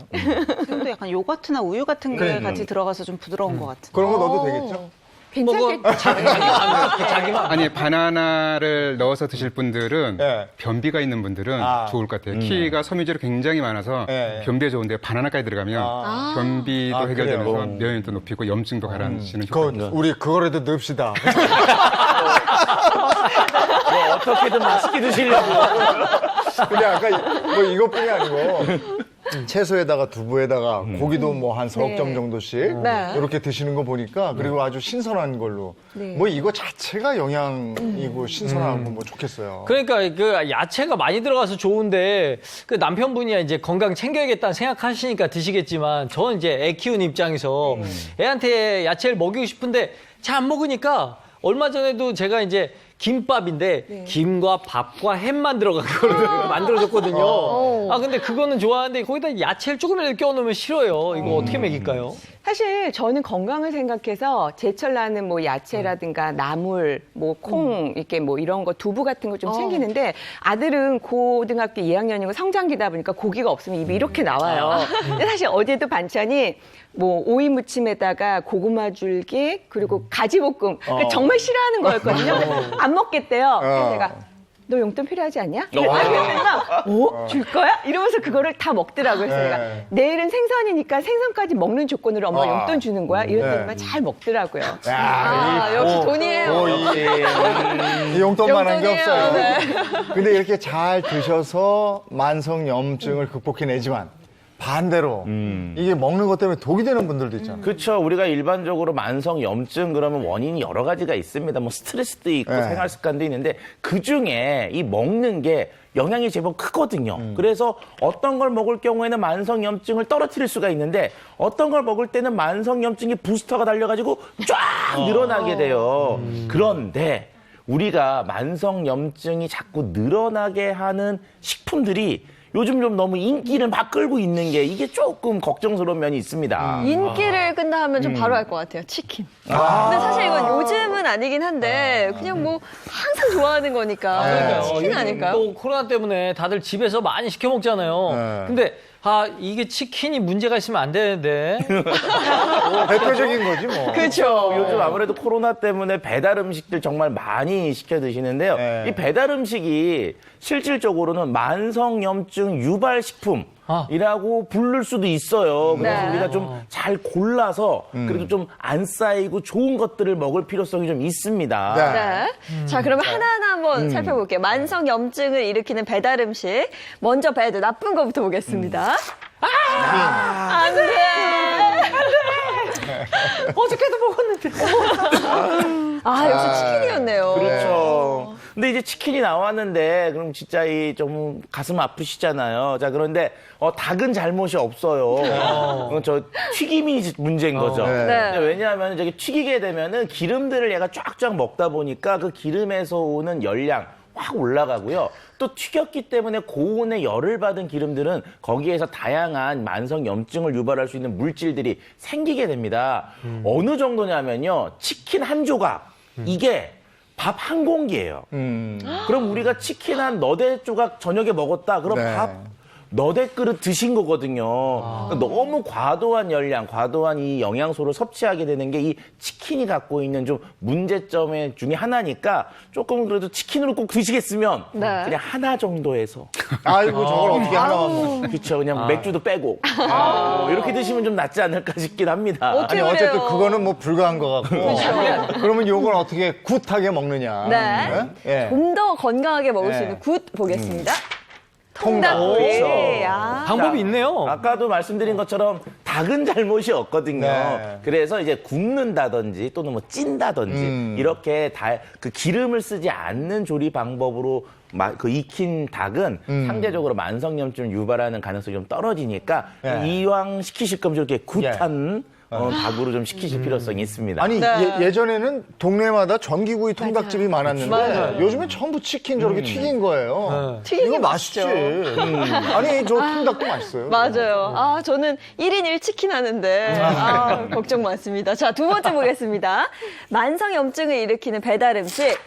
지금도 약간 요거트나 우유 같은 게 그래. 같이 들어가서 좀 부드러운 것 같은데. 그런 거 넣어도 되겠죠? 괜찮겠다. 자기만. 아니 바나나를 넣어서 드실 분들은 예. 변비가 있는 분들은 아. 좋을 것 같아요. 키가 섬유질이 굉장히 많아서 예. 변비에 좋은데 바나나까지 들어가면 변비도 아, 해결되면서 그래요? 면역력도 높이고 염증도 가라앉히는 그 효과가 우리 그거라도 넣읍시다. 뭐 어떻게든 맛있게 드시려고. 근데 아까 뭐 이것뿐이 아니고 채소에다가 두부에다가 고기도 뭐 한 4억 점 정도씩 네. 이렇게 드시는 거 보니까 그리고 아주 신선한 걸로 뭐 이거 자체가 영양이고 신선하고 뭐 좋겠어요. 그러니까 그 야채가 많이 들어가서 좋은데 그 남편분이 이제 건강 챙겨야겠다는 생각하시니까 드시겠지만 저는 이제 애 키우는 입장에서 애한테 야채를 먹이고 싶은데 잘 안 먹으니까 얼마 전에도 제가 이제 김밥인데 김과 밥과 햄만 들어간 걸 만들어줬거든요. 아 근데 그거는 좋아하는데 거기다 야채를 조금이라도 껴놓으면 싫어요. 이거 어떻게 먹일까요? 사실 저는 건강을 생각해서 제철 나는 뭐 야채라든가 나물, 뭐 콩, 이렇게 뭐 이런 거 두부 같은 거 좀 챙기는데 아들은 고등학교 2학년이고 성장기다 보니까 고기가 없으면 입이 이렇게 나와요. 근데 사실 어제도 반찬이 뭐 오이 무침에다가 고구마 줄기 그리고 가지볶음 그러니까 정말 싫어하는 거였거든요. 근데 안 먹겠대요. 그래서 제가 너 용돈 필요하지 않냐? 그랬더니 줄 거야? 이러면서 그거를 다 먹더라고요. 그래서 내가 내일은 생선이니까 생선까지 먹는 조건으로 엄마 용돈 주는 거야? 이랬더니 잘 먹더라고요. 아, 역시 돈이에요. 이 용돈만한 게 용돈이에요. 없어요. 네. 근데 이렇게 잘 드셔서 만성 염증을 극복해내지만 반대로 이게 먹는 것 때문에 독이 되는 분들도 있잖아요. 그렇죠. 우리가 일반적으로 만성 염증 그러면 원인이 여러 가지가 있습니다. 뭐 스트레스도 있고 네. 생활 습관도 있는데 그 중에 이 먹는 게 영향이 제법 크거든요. 그래서 어떤 걸 먹을 경우에는 만성 염증을 떨어뜨릴 수가 있는데 어떤 걸 먹을 때는 만성 염증이 부스터가 달려가지고 쫙 늘어나게 돼요. 그런데 우리가 만성 염증이 자꾸 늘어나게 하는 식품들이 요즘 좀 너무 인기를 막 끌고 있는 게 이게 조금 걱정스러운 면이 있습니다. 인기를 끈다 하면 좀 바로 알 것 같아요. 치킨. 근데 사실 이건 요즘은 아니긴 한데 그냥 뭐 항상 좋아하는 거니까 치킨 요즘 아닐까요? 또 코로나 때문에 다들 집에서 많이 시켜 먹잖아요. 네. 근데 이게 치킨이 문제가 있으면 안 되는데. 대표적인 거지 뭐. 그렇죠. 요즘 아무래도 코로나 때문에 배달 음식들 정말 많이 시켜 드시는데요. 네. 이 배달 음식이 실질적으로는 만성 염증 유발 식품이라고 부를 수도 있어요. 그래서 네. 우리가 좀 잘 골라서 그래도 좀 안 쌓이고 좋은 것들을 먹을 필요성이 좀 있습니다. 네. 자, 그러면 하나하나 한번 살펴볼게요. 만성 염증을 일으키는 배달 음식. 먼저 배드 나쁜 거부터 보겠습니다. 안 돼! 어저께도 먹었는데. 역시 치킨이었네요. 그렇죠. 근데 이제 치킨이 나왔는데 그럼 진짜 이 좀 가슴 아프시잖아요. 자, 그런데 닭은 잘못이 없어요. 저 튀김이 문제인 거죠. 네. 왜냐하면 저기 튀기게 되면은 기름들을 얘가 쫙쫙 먹다 보니까 그 기름에서 오는 열량 확 올라가고요. 또 튀겼기 때문에 고온의 열을 받은 기름들은 거기에서 다양한 만성 염증을 유발할 수 있는 물질들이 생기게 됩니다. 어느 정도냐면요. 치킨 한 조각 이게 밥 한 공기예요. 그럼 우리가 치킨 한 너댓 조각 저녁에 먹었다. 그럼 네. 밥 너댓 그릇 드신 거거든요. 그러니까 너무 과도한 열량, 과도한 이 영양소를 섭취하게 되는 게 이 치킨이 갖고 있는 좀 문제점 중에 하나니까 조금 그래도 치킨으로 꼭 드시겠으면 네. 그냥 하나 정도에서. 아이고 저걸 어떻게 하나. 그렇죠. 그냥 맥주도 빼고 이렇게 드시면 좀 낫지 않을까 싶긴 합니다. 어떻게 아니 어쨌든 그래요? 그거는 뭐 불가한 것 같고. 그러면 요걸 어떻게 굿하게 먹느냐. 네. 예. 좀 더 건강하게 먹을 수 네. 있는 굿 보겠습니다. 통닭. 통닭구이. 그렇죠. 방법이 있네요. 아까도 말씀드린 것처럼 닭은 잘못이 없거든요. 네. 그래서 이제 굽는다든지 또는 뭐 찐다든지 이렇게 그 기름을 쓰지 않는 조리 방법으로 그 익힌 닭은 상대적으로 만성염증을 유발하는 가능성이 좀 떨어지니까 네. 이왕 시키실 거면 이렇게 굿한 닭으로 좀 시키실 필요성이 있습니다. 아니 예전에는 동네마다 전기구이 통닭집이 많았는데 요즘엔 전부 치킨 저렇게 튀긴 거예요. 이거 맛있지. 아니 저 통닭도 맛있어요. 맞아요. 아, 저는 1인 1치킨 하는데 걱정 많습니다. 자, 두 번째 보겠습니다. 만성 염증을 일으키는 배달 음식.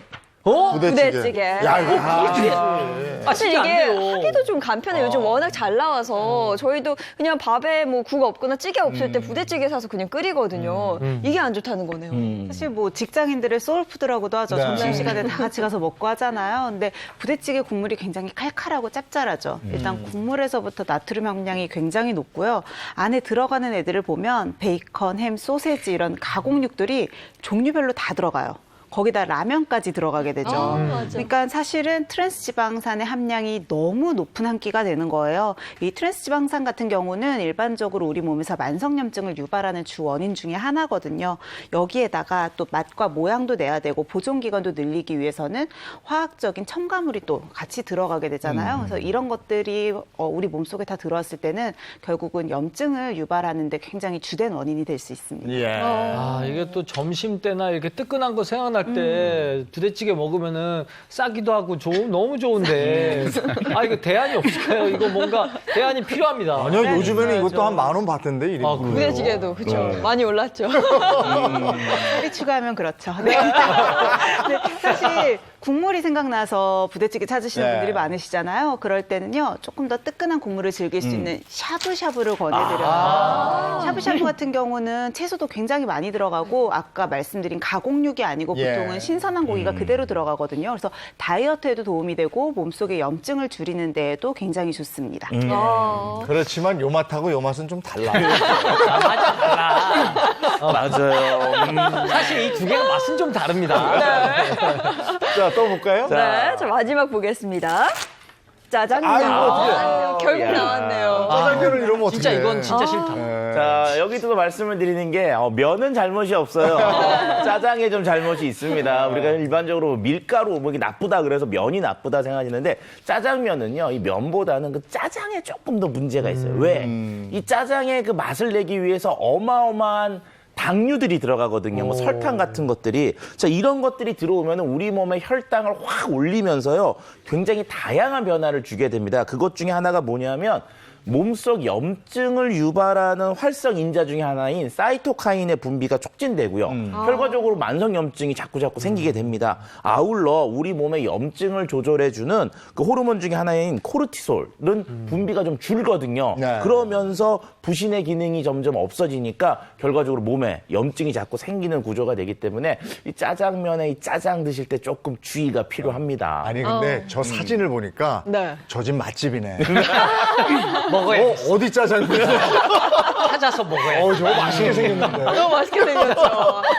부대찌개. 야, 이거 사실 진짜 안 이게 돼요. 하기도 좀 간편해요. 요즘 워낙 잘 나와서 저희도 그냥 밥에 뭐 국 없거나 찌개 없을 때 부대찌개 사서 그냥 끓이거든요. 이게 안 좋다는 거네요. 사실 뭐 직장인들의 소울푸드라고도 하죠. 네. 점심시간에 다 같이 가서 먹고 하잖아요. 근데 부대찌개 국물이 굉장히 칼칼하고 짭짤하죠. 일단 국물에서부터 나트륨 함량이 굉장히 높고요. 안에 들어가는 애들을 보면 베이컨, 햄, 소세지 이런 가공육들이 종류별로 다 들어가요. 거기다 라면까지 들어가게 되죠. 그러니까 사실은 트랜스지방산의 함량이 너무 높은 한 끼가 되는 거예요. 이 트랜스지방산 같은 경우는 일반적으로 우리 몸에서 만성염증을 유발하는 주 원인 중에 하나거든요. 여기에다가 또 맛과 모양도 내야 되고 보존기간도 늘리기 위해서는 화학적인 첨가물이 또 같이 들어가게 되잖아요. 그래서 이런 것들이 우리 몸속에 다 들어왔을 때는 결국은 염증을 유발하는 데 굉장히 주된 원인이 될 수 있습니다. 예. 아, 이게 또 점심 때나 이렇게 뜨끈한 거 생각날 때 부대찌개 먹으면은 싸기도 하고 너무 좋은데. 아, 이거 대안이 없을까요? 이거 뭔가 대안이 필요합니다. 아니요, 요즘에는 이것도 한 10,000원 받던데, 이래. 아, 그래요? 부대찌개도 그렇죠. 많이 올랐죠. 살이 추가하면 그렇죠. 네. 근데 사실 국물이 생각나서 부대찌개 찾으시는 네. 분들이 많으시잖아요. 그럴 때는요, 조금 더 뜨끈한 국물을 즐길 수 있는 샤브샤브를 권해드려요. 샤브샤브 같은 경우는 채소도 굉장히 많이 들어가고 아까 말씀드린 가공육이 아니고 보통은 신선한 고기가 그대로 들어가거든요. 그래서 다이어트에도 도움이 되고 몸속의 염증을 줄이는 데에도 굉장히 좋습니다. 그렇지만 요 맛하고 요 맛은 좀 달라. 맞아요. 사실 이 두 개가 맛은 좀 다릅니다. 자, 또 볼까요? 네, 자, 마지막 보겠습니다. 짜장면. 아이고, 어떡해. 결국 야. 나왔네요. 짜장면을 이러면 어떡해. 진짜 이건 진짜 싫다. 자, 여기서도 말씀을 드리는 게 면은 잘못이 없어요. 짜장에 좀 잘못이 있습니다. 우리가 일반적으로 밀가루 뭐 이게 나쁘다 그래서 면이 나쁘다 생각하시는데 짜장면은요, 이 면보다는 그 짜장에 조금 더 문제가 있어요. 왜? 이 짜장의 그 맛을 내기 위해서 어마어마한 당류들이 들어가거든요. 뭐 설탕 같은 것들이. 자, 이런 것들이 들어오면 우리 몸의 혈당을 확 올리면서요. 굉장히 다양한 변화를 주게 됩니다. 그것 중에 하나가 뭐냐면 몸속 염증을 유발하는 활성 인자 중에 하나인 사이토카인의 분비가 촉진되고요. 결과적으로 만성 염증이 자꾸 생기게 됩니다. 아울러 우리 몸의 염증을 조절해주는 그 호르몬 중에 하나인 코르티솔은 분비가 좀 줄거든요. 네. 그러면서 부신의 기능이 점점 없어지니까 결과적으로 몸에 염증이 자꾸 생기는 구조가 되기 때문에 이 짜장면에 이 짜장 드실 때 조금 주의가 필요합니다. 아니, 근데 저 사진을 보니까 네. 저 집 맛집이네. 먹어야 어디 짜장면? 찾아서 먹어야 저거 맛있게 생겼는데. 너무 맛있게 생겼죠.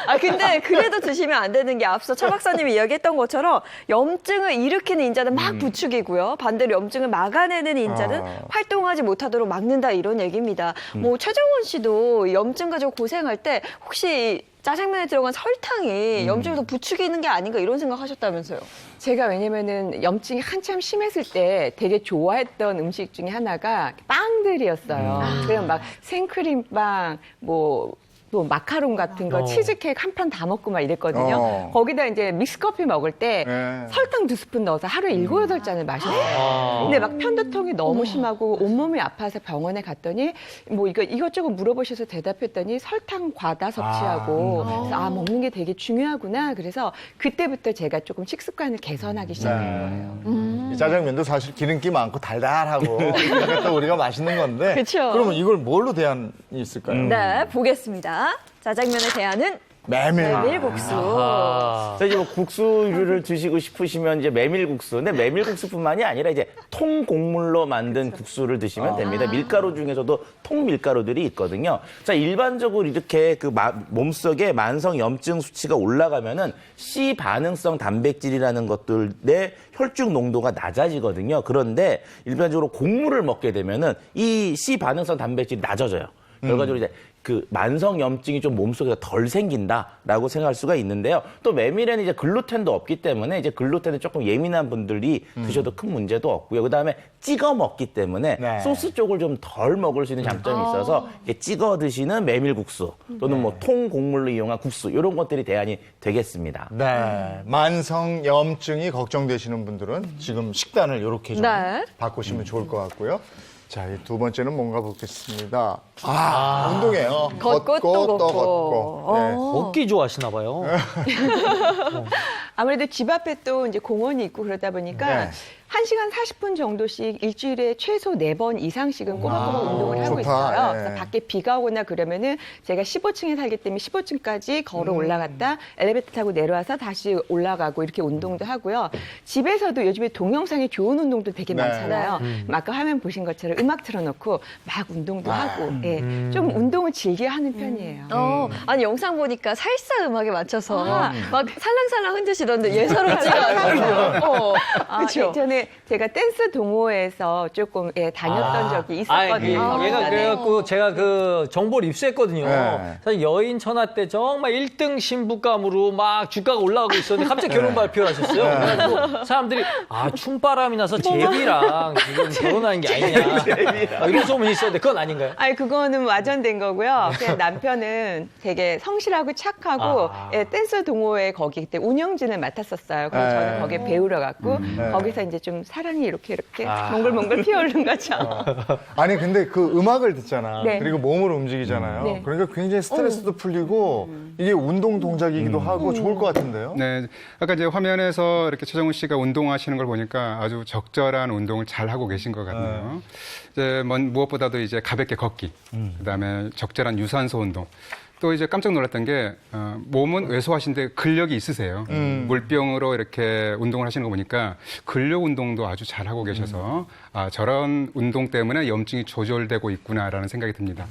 아, 근데 그래도 드시면 안 되는 게 앞서 차 박사님이 이야기했던 것처럼 염증을 일으키는 인자는 막 부추기고요. 반대로 염증을 막아내는 인자는 활동하지 못하도록 막는다 이런 얘기입니다. 뭐 최정원 씨도 염증 가지고 고생할 때 혹시 짜장면에 들어간 설탕이 염증을 더 부추기는 게 아닌가 이런 생각하셨다면서요? 제가 왜냐면은 염증이 한참 심했을 때 되게 좋아했던 음식 중에 하나가 빵들이었어요. 그냥 막 생크림빵, 뭐 마카롱 같은 거, 치즈케이크 한 판 다 먹고 막 이랬거든요. 거기다 이제 믹스커피 먹을 때 설탕 2스푼 넣어서 하루에 7, 8잔을 마셨어요. 근데 막 편두통이 너무 심하고 온몸이 아파서 병원에 갔더니 뭐 이것저것 물어보셔서 대답했더니 설탕 과다 섭취하고 그래서 먹는 게 되게 중요하구나. 그래서 그때부터 제가 조금 식습관을 개선하기 시작한 거예요. 이 짜장면도 사실 기름기 많고 달달하고 그러니까 우리가 맛있는 건데. 그쵸. 그러면 이걸 뭘로 대안이 있을까요? 네, 보겠습니다. 짜장면의 대안은 메밀국수. 자, 이제 뭐 국수를 드시고 싶으시면 이제 메밀국수. 근데 메밀국수뿐만이 아니라 이제 통곡물로 만든 국수를 드시면 됩니다. 밀가루 중에서도 통밀가루들이 있거든요. 자, 일반적으로 이렇게 그 몸속에 만성 염증 수치가 올라가면은 C 반응성 단백질이라는 것들의 혈중 농도가 낮아지거든요. 그런데 일반적으로 곡물을 먹게 되면은 이 C 반응성 단백질이 낮아져요. 결과적으로 이제 그 만성 염증이 좀 몸속에 덜 생긴다라고 생각할 수가 있는데요. 또 메밀에는 이제 글루텐도 없기 때문에 이제 글루텐에 조금 예민한 분들이 드셔도 큰 문제도 없고요. 그다음에 찍어 먹기 때문에 네. 소스 쪽을 좀 덜 먹을 수 있는 장점이 있어서 이렇게 찍어 드시는 메밀국수 또는 뭐 통곡물로 이용한 국수 이런 것들이 대안이 되겠습니다. 네. 만성 염증이 걱정되시는 분들은 지금 식단을 이렇게 좀 네. 바꾸시면 좋을 것 같고요. 자, 이 두 번째는 뭔가 보겠습니다. 운동이에요. 걷고 또 걷고. 걷고. 네. 걷기 좋아하시나 봐요. 아무래도 집 앞에 또 이제 공원이 있고 그러다 보니까 네. 1시간 40분 정도씩 일주일에 최소 4번 이상씩은 꼬박꼬박 운동을 하고 좋다. 있어요. 네. 그래서 밖에 비가 오거나 그러면은 제가 15층에 살기 때문에 15층까지 걸어 올라갔다 엘리베이터 타고 내려와서 다시 올라가고 이렇게 운동도 하고요. 집에서도 요즘에 동영상에 좋은 운동도 되게 네. 많잖아요. 아까 화면 보신 것처럼 음악 틀어놓고 막 운동도 하고 예, 좀 운동을 즐겨 하는 편이에요. 아니 영상 보니까 살사 음악에 맞춰서 막 살랑살랑 흔드시던데 예서로 찍어가지고. 그렇죠. 전에 제가 댄스 동호회에서 조금 다녔던 적이 있었거든요. 얘가 그래갖고 제가 그 정보를 입수했거든요. 네. 사실 여인 천하 때 정말 1등 신부감으로 막 주가가 올라가고 있었는데 갑자기 결혼 발표를 하셨어요. 그래가지고 사람들이 춤바람이 나서 제비랑 지금 결혼하는 게 아니냐. 이런 소문이 있었는데 그건 아닌가요? 아니 그거는 와전된 거고요. 그냥 남편은 되게 성실하고 착하고 댄스 동호회 거기 그때 운영진을 맡았었어요. 그래서 저는 거기에 배우러 갔고 거기서 이제 좀 사랑이 이렇게 몽글몽글 피어오른 거죠. 아니 근데 그 음악을 듣잖아. 네. 그리고 몸을 움직이잖아요. 네. 그러니까 굉장히 스트레스도 풀리고 이게 운동 동작이기도 하고 좋을 것 같은데요. 네, 아까 이제 화면에서 이렇게 최정훈 씨가 운동하시는 걸 보니까 아주 적절한 운동을 잘 하고 계신 것 같네요. 이제 무엇보다도 이제 가볍게 걷기, 그다음에 적절한 유산소 운동. 또 이제 깜짝 놀랐던 게 몸은 왜소하신데 근력이 있으세요. 물병으로 이렇게 운동을 하시는 거 보니까 근력 운동도 아주 잘하고 계셔서 저런 운동 때문에 염증이 조절되고 있구나라는 생각이 듭니다.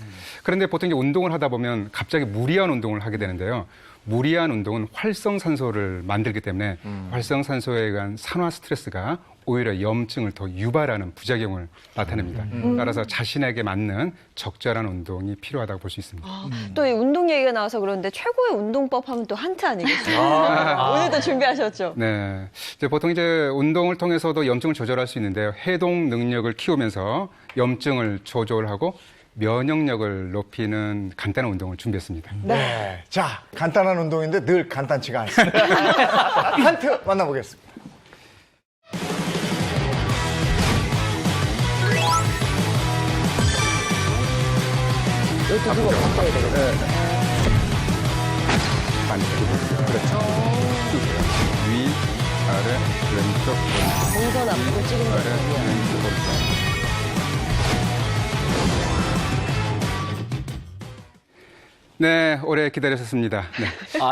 그런데 보통 이제 운동을 하다 보면 갑자기 무리한 운동을 하게 되는데요. 무리한 운동은 활성산소를 만들기 때문에 활성산소에 의한 산화 스트레스가 오히려 염증을 더 유발하는 부작용을 나타냅니다. 따라서 자신에게 맞는 적절한 운동이 필요하다고 볼 수 있습니다. 또 이 운동 얘기가 나와서 그런데 최고의 운동법 하면 또 한트 아니겠어요? 오늘도 준비하셨죠? 네. 이제 보통 이제 운동을 통해서도 염증을 조절할 수 있는데요. 해동 능력을 키우면서 염증을 조절하고 면역력을 높이는 간단한 운동을 준비했습니다. 네. 자, 간단한 운동인데 늘 간단치가 않습니다. 한트 만나보겠습니다. 이것도 그거 바꿔야 되겠네. 그렇죠. 위, 아래, 왼쪽, 오른쪽. 동선 앞으로 찍는 아래, 왼쪽, 오른쪽. 네, 오래 기다리셨습니다. 네.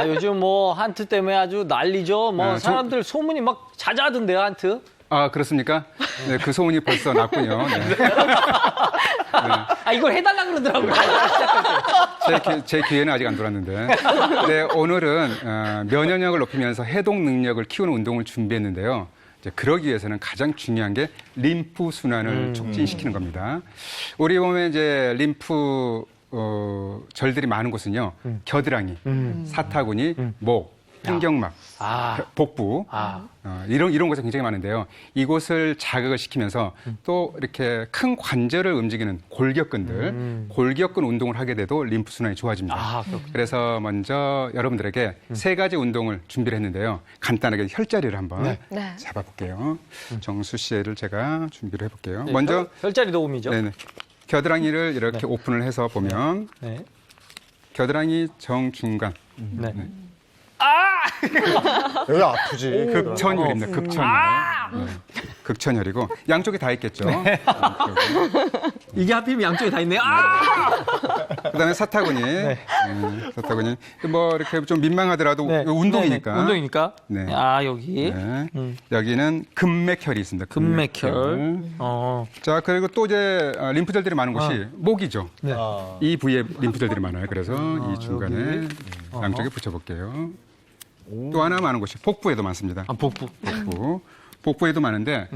요즘 뭐 한트 때문에 아주 난리죠. 뭐 사람들 소문이 막 자자하던데요, 한트. 그렇습니까? 네, 그 소문이 벌써 났군요. 네. 이걸 해달라 그러더라고요. 제 기회는 아직 안 돌았는데. 네, 오늘은 면역력을 높이면서 해독 능력을 키우는 운동을 준비했는데요. 이제 그러기 위해서는 가장 중요한 게 림프 순환을 촉진시키는 겁니다. 우리 몸에 이제 림프 절들이 많은 곳은요. 겨드랑이, 사타구니, 목, 횡격막, 복부 이런 곳에 굉장히 많은데요. 이곳을 자극을 시키면서 또 이렇게 큰 관절을 움직이는 골격근들, 골격근 운동을 하게 돼도 림프 순환이 좋아집니다. 그래서 먼저 여러분들에게 3가지 운동을 준비를 했는데요. 간단하게 혈자리를 한번 잡아볼게요. 정수 씨를 제가 준비를 해볼게요. 네, 먼저 혈자리 도움이죠. 네네. 겨드랑이를 이렇게 오픈을 해서 보면 겨드랑이 정중간. 네. 여기 아프지. 극천혈입니다. 극천혈. 네. 극천혈이고 양쪽에 다 있겠죠. 이게 하필이면 양쪽에 다 있네요. 그다음에 사타구니. 사타구니. 뭐 이렇게 좀 민망하더라도 운동이니까. 운동이니까. 네. 여기. 네. 여기는 금맥혈이 있습니다. 금맥혈. 자, 그리고 또 이제 림프절들이 많은 곳이 목이죠. 네. 이 부위에 림프절들이 많아요. 그래서 이 중간에 양쪽에 붙여볼게요. 또 하나 많은 곳이 복부에도 많습니다. 복부. 복부에도 많은데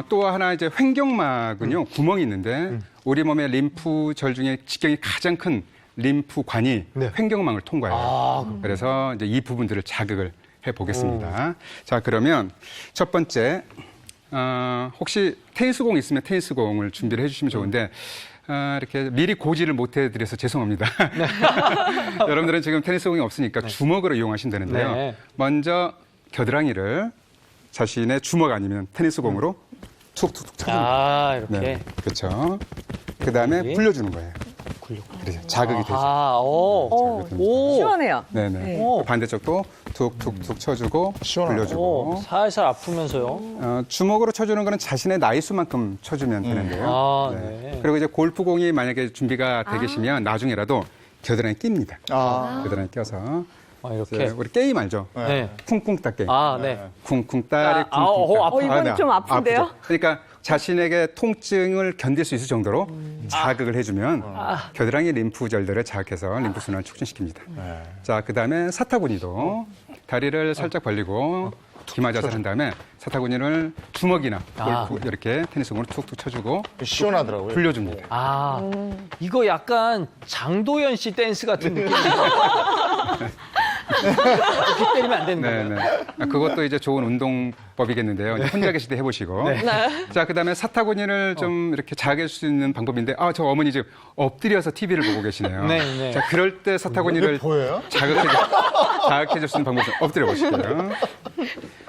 또 하나 이제 횡격막은요 구멍이 있는데 우리 몸의 림프절 중에 직경이 가장 큰 림프관이 횡격막을 통과해요. 그래서 이제 이 부분들을 자극을 해 보겠습니다. 자, 그러면 첫 번째, 혹시 테니스공 있으면 테니스공을 준비를 해주시면 좋은데, 이렇게 미리 고지를 못 해드려서 죄송합니다. 여러분들은 지금 테니스공이 없으니까 주먹으로 이용하신다는데요. 네. 먼저 겨드랑이를 자신의 주먹 아니면 테니스공으로 툭툭툭 쳐주는 거예요. 아, 이렇게. 네, 그렇죠. 그 다음에 여기. 굴려주는 거예요. 그래서 자극이 되죠. 아, 오. 자극이 됩니다. 오. 시원해요. 네네. 오. 반대쪽도 툭툭툭 쳐주고 굴려주고. 오, 살살 아프면서요. 주먹으로 쳐주는 거는 자신의 나이 수만큼 쳐주면 되는데요. 아, 네. 그리고 이제 골프공이 만약에 준비가 되 계시면 나중에라도 겨드랑이 낍니다. 겨드랑이 껴서. 아, 이제 이렇게. 우리 게임 알죠? 네. 쿵쿵 따 게임. 아, 네. 쿵쿵 따리 아, 쿵쿵 따. 아파요. 이건 좀 아픈데요? 아프죠? 그러니까 자신에게 통증을 견딜 수 있을 정도로 자극을 해주면 겨드랑이 림프절들을 자극해서 림프순환을 촉진시킵니다. 자, 그 다음에 사타구니도 다리를 살짝 벌리고 기마 자세를 한 다음에 사타구니를 주먹이나 골프 이렇게 테니스공으로 툭툭 쳐주고 시원하더라고요. 굴려줍니다. 아, 이거 약간 장도연 씨 댄스 같은 느낌이에요. 이렇게 때리면 안 되는 거예요. 네네. 그것도 이제 좋은 운동법이겠는데요. 이제 혼자 계실 때 해보시고. 자, 그 다음에 사타구니를 좀 이렇게 자극할 수 있는 방법인데, 저 어머니 지금 엎드려서 TV를 보고 계시네요. 네. 자, 그럴 때 사타구니를 보여요? 자극해줄 수 있는 방법은 엎드려 보실게요.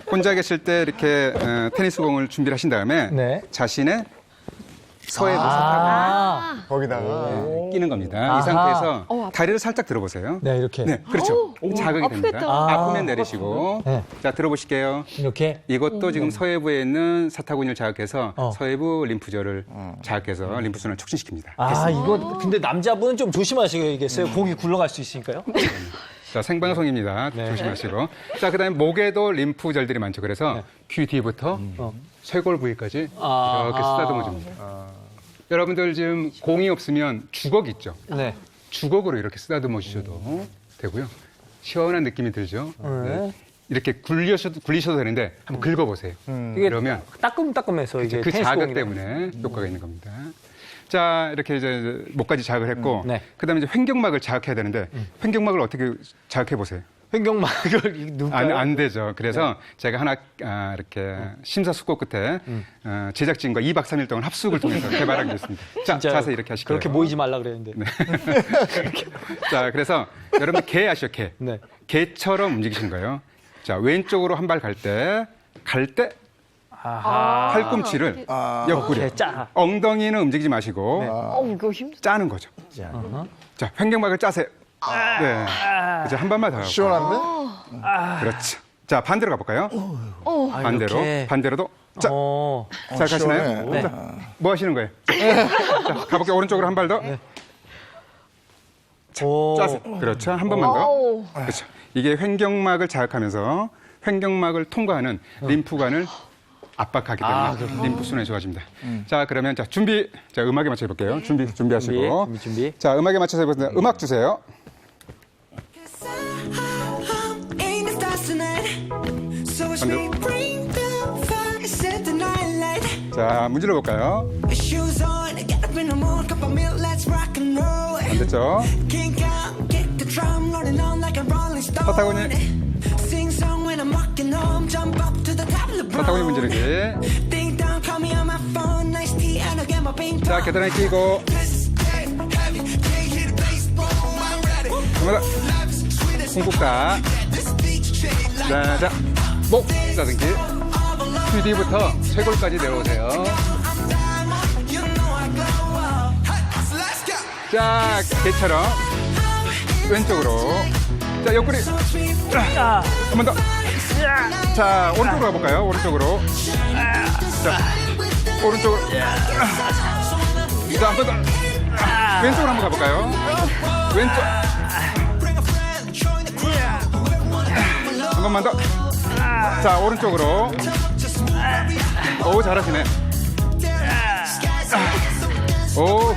혼자 계실 때 이렇게 테니스공을 준비를 하신 다음에 네. 자신의 서해부 사타구니 거기다가 끼는 겁니다. 아하. 이 상태에서 다리를 살짝 들어보세요. 네, 이렇게. 네, 그렇죠. 자극이 됩니다. 아프면 내리시고. 네. 자, 들어보실게요. 이렇게. 이것도 지금 서해부에 있는 사타구니를 자극해서 어. 서해부 림프절을 자극해서 림프순환을 촉진시킵니다. 아, 이거 근데 남자분은 좀 조심하시겠어요? 공이 굴러갈 수 있으니까요. 자, 생방송입니다. 조심하시고. 자, 그 다음에 목에도 림프절들이 많죠. 그래서 귀 뒤부터 쇄골 부위까지 이렇게 쓰다듬어 줍니다. 여러분들 지금 공이 없으면 주걱 있죠? 네. 주걱으로 이렇게 쓰다듬어 주셔도 되고요. 시원한 느낌이 들죠? 네. 이렇게 굴리셔도 되는데 한번 긁어보세요. 이게 그러면 따끔따끔해서 이게 그 자극 테니스공이라. 때문에 효과가 있는 겁니다. 자, 이렇게 이제 목까지 자극을 했고, 네. 그다음에 이제 횡격막을 자극해야 되는데, 횡격막을 어떻게 자극해 보세요? 횡격막을 누가요? 안 되죠. 그래서 제가 하나 이렇게 심사숙고 끝에 제작진과 2박 3일 동안 합숙을 통해서 개발하게 됐습니다. 자, 진짜요? 자세히 이렇게 하실게요. 그렇게 모이지 말라 그랬는데. 네. 자, 그래서 여러분들 개 아시죠? 개. 네. 개처럼 움직이시는 거예요. 자, 왼쪽으로 한 발 갈 때 팔꿈치를 옆구리. 이렇게 짜. 엉덩이는 움직이지 마시고 이거 힘들어. 짜는 거죠. 자, 횡격막을 짜세요. 네. 이제 한 번만 더 하고. 시원한데? 그렇죠. 자, 반대로 가볼까요? 반대로. 이렇게. 반대로도. 자, 자, 가시나요? 시원해. 자, 뭐 하시는 거예요? 자, 가볼게요. 오른쪽으로 한 발 더. 자, 짜세요. 그렇죠. 한 번만 더. 그렇죠. 이게 횡격막을 자극하면서 횡격막을 통과하는 림프관을 압박하기 때문에 림프 순환이 좋아집니다. 자, 그러면 자, 준비. 자, 음악에 맞춰 볼게요. 준비하시고. 준비. 자, 음악에 맞춰서 해보겠습니다. 음악 주세요. 자, 문질러 볼까요? 안 됐죠? 사타구니. 사타구니 문지르기. 자, 겨드랑이 끼고. 쿵쿵따. 자, 목 따듬기. 귀 뒤부터 쇄골까지 내려오세요. 자, 개처럼 왼쪽으로. 자, 옆구리. 한 번 더. 자, 오른쪽으로 가볼까요? 오른쪽으로. 자, 오른쪽으로. 자, 한 번 더. 왼쪽으로 한번 가볼까요? 왼쪽. 한 번만 더. 자, 오른쪽으로. 오, 잘하시네. 오.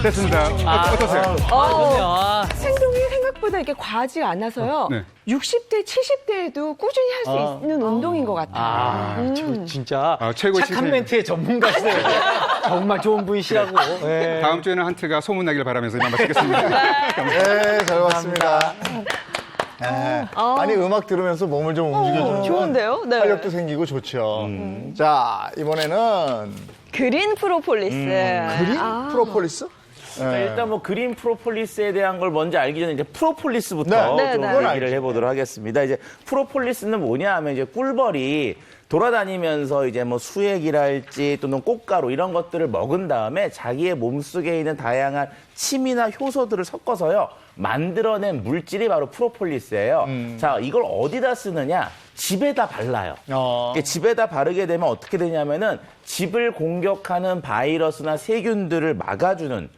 됐습니다. 어떠세요? 좋네요. 행동이 생각보다 생각보다 이게 과하지 않아서요. 네. 60대, 70대에도 꾸준히 할 수 있는 운동인 것 같아요. 진짜 최고의 착한 신세계. 멘트의 전문가시네요. 정말 좋은 분이시라고. 예. 다음 주에는 한트가 소문나길 바라면서 이만 마치겠습니다. 네, 잘 봤습니다. 네. 아니, 음악 들으면서 몸을 좀 움직여주는 좋은데요? 네. 활력도 생기고 좋죠. 자, 이번에는 그린 프로폴리스. 그린 프로폴리스? 네. 일단 뭐 그린 프로폴리스에 대한 걸 먼저 알기 전에 이제 프로폴리스부터 네, 좀 네, 네. 얘기를 해보도록 하겠습니다. 이제 프로폴리스는 뭐냐 하면 이제 꿀벌이 돌아다니면서 이제 뭐 수액이랄지 또는 꽃가루 이런 것들을 먹은 다음에 자기의 몸속에 있는 다양한 침이나 효소들을 섞어서요 만들어낸 물질이 바로 프로폴리스예요. 자, 이걸 어디다 쓰느냐? 집에다 발라요. 이게 집에다 바르게 되면 어떻게 되냐면은 집을 공격하는 바이러스나 세균들을 막아주는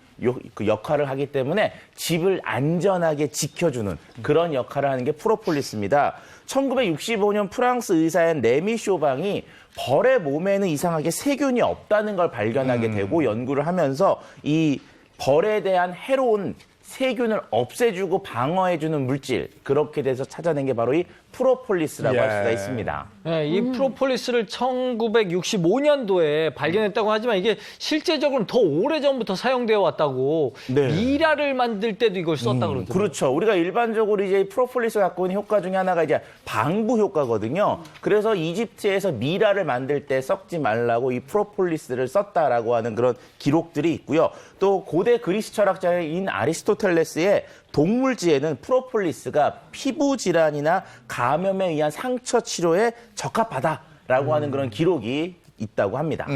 그 역할을 하기 때문에 집을 안전하게 지켜주는 그런 역할을 하는 게 프로폴리스입니다. 1965년 프랑스 의사인 레미 쇼방이 벌의 몸에는 이상하게 세균이 없다는 걸 발견하게 되고 연구를 하면서 이 벌에 대한 해로운 세균을 없애주고 방어해주는 물질 그렇게 돼서 찾아낸 게 바로 이 프로폴리스라고 할 수가 있습니다. 네, 이 프로폴리스를 1965년도에 발견했다고 하지만 이게 실제적으로는 더 오래전부터 사용되어 왔다고 네. 미라를 만들 때도 이걸 썼다고 그러더라고요. 그렇죠. 우리가 일반적으로 이제 프로폴리스가 갖고 있는 효과 중에 하나가 이제 방부 효과거든요. 그래서 이집트에서 미라를 만들 때 썩지 말라고 이 프로폴리스를 썼다라고 하는 그런 기록들이 있고요. 또 고대 그리스 철학자인 아리스토텔레스의 동물지에는 프로폴리스가 피부 질환이나 감염에 의한 상처 치료에 적합하다라고 하는 그런 기록이 있다고 합니다.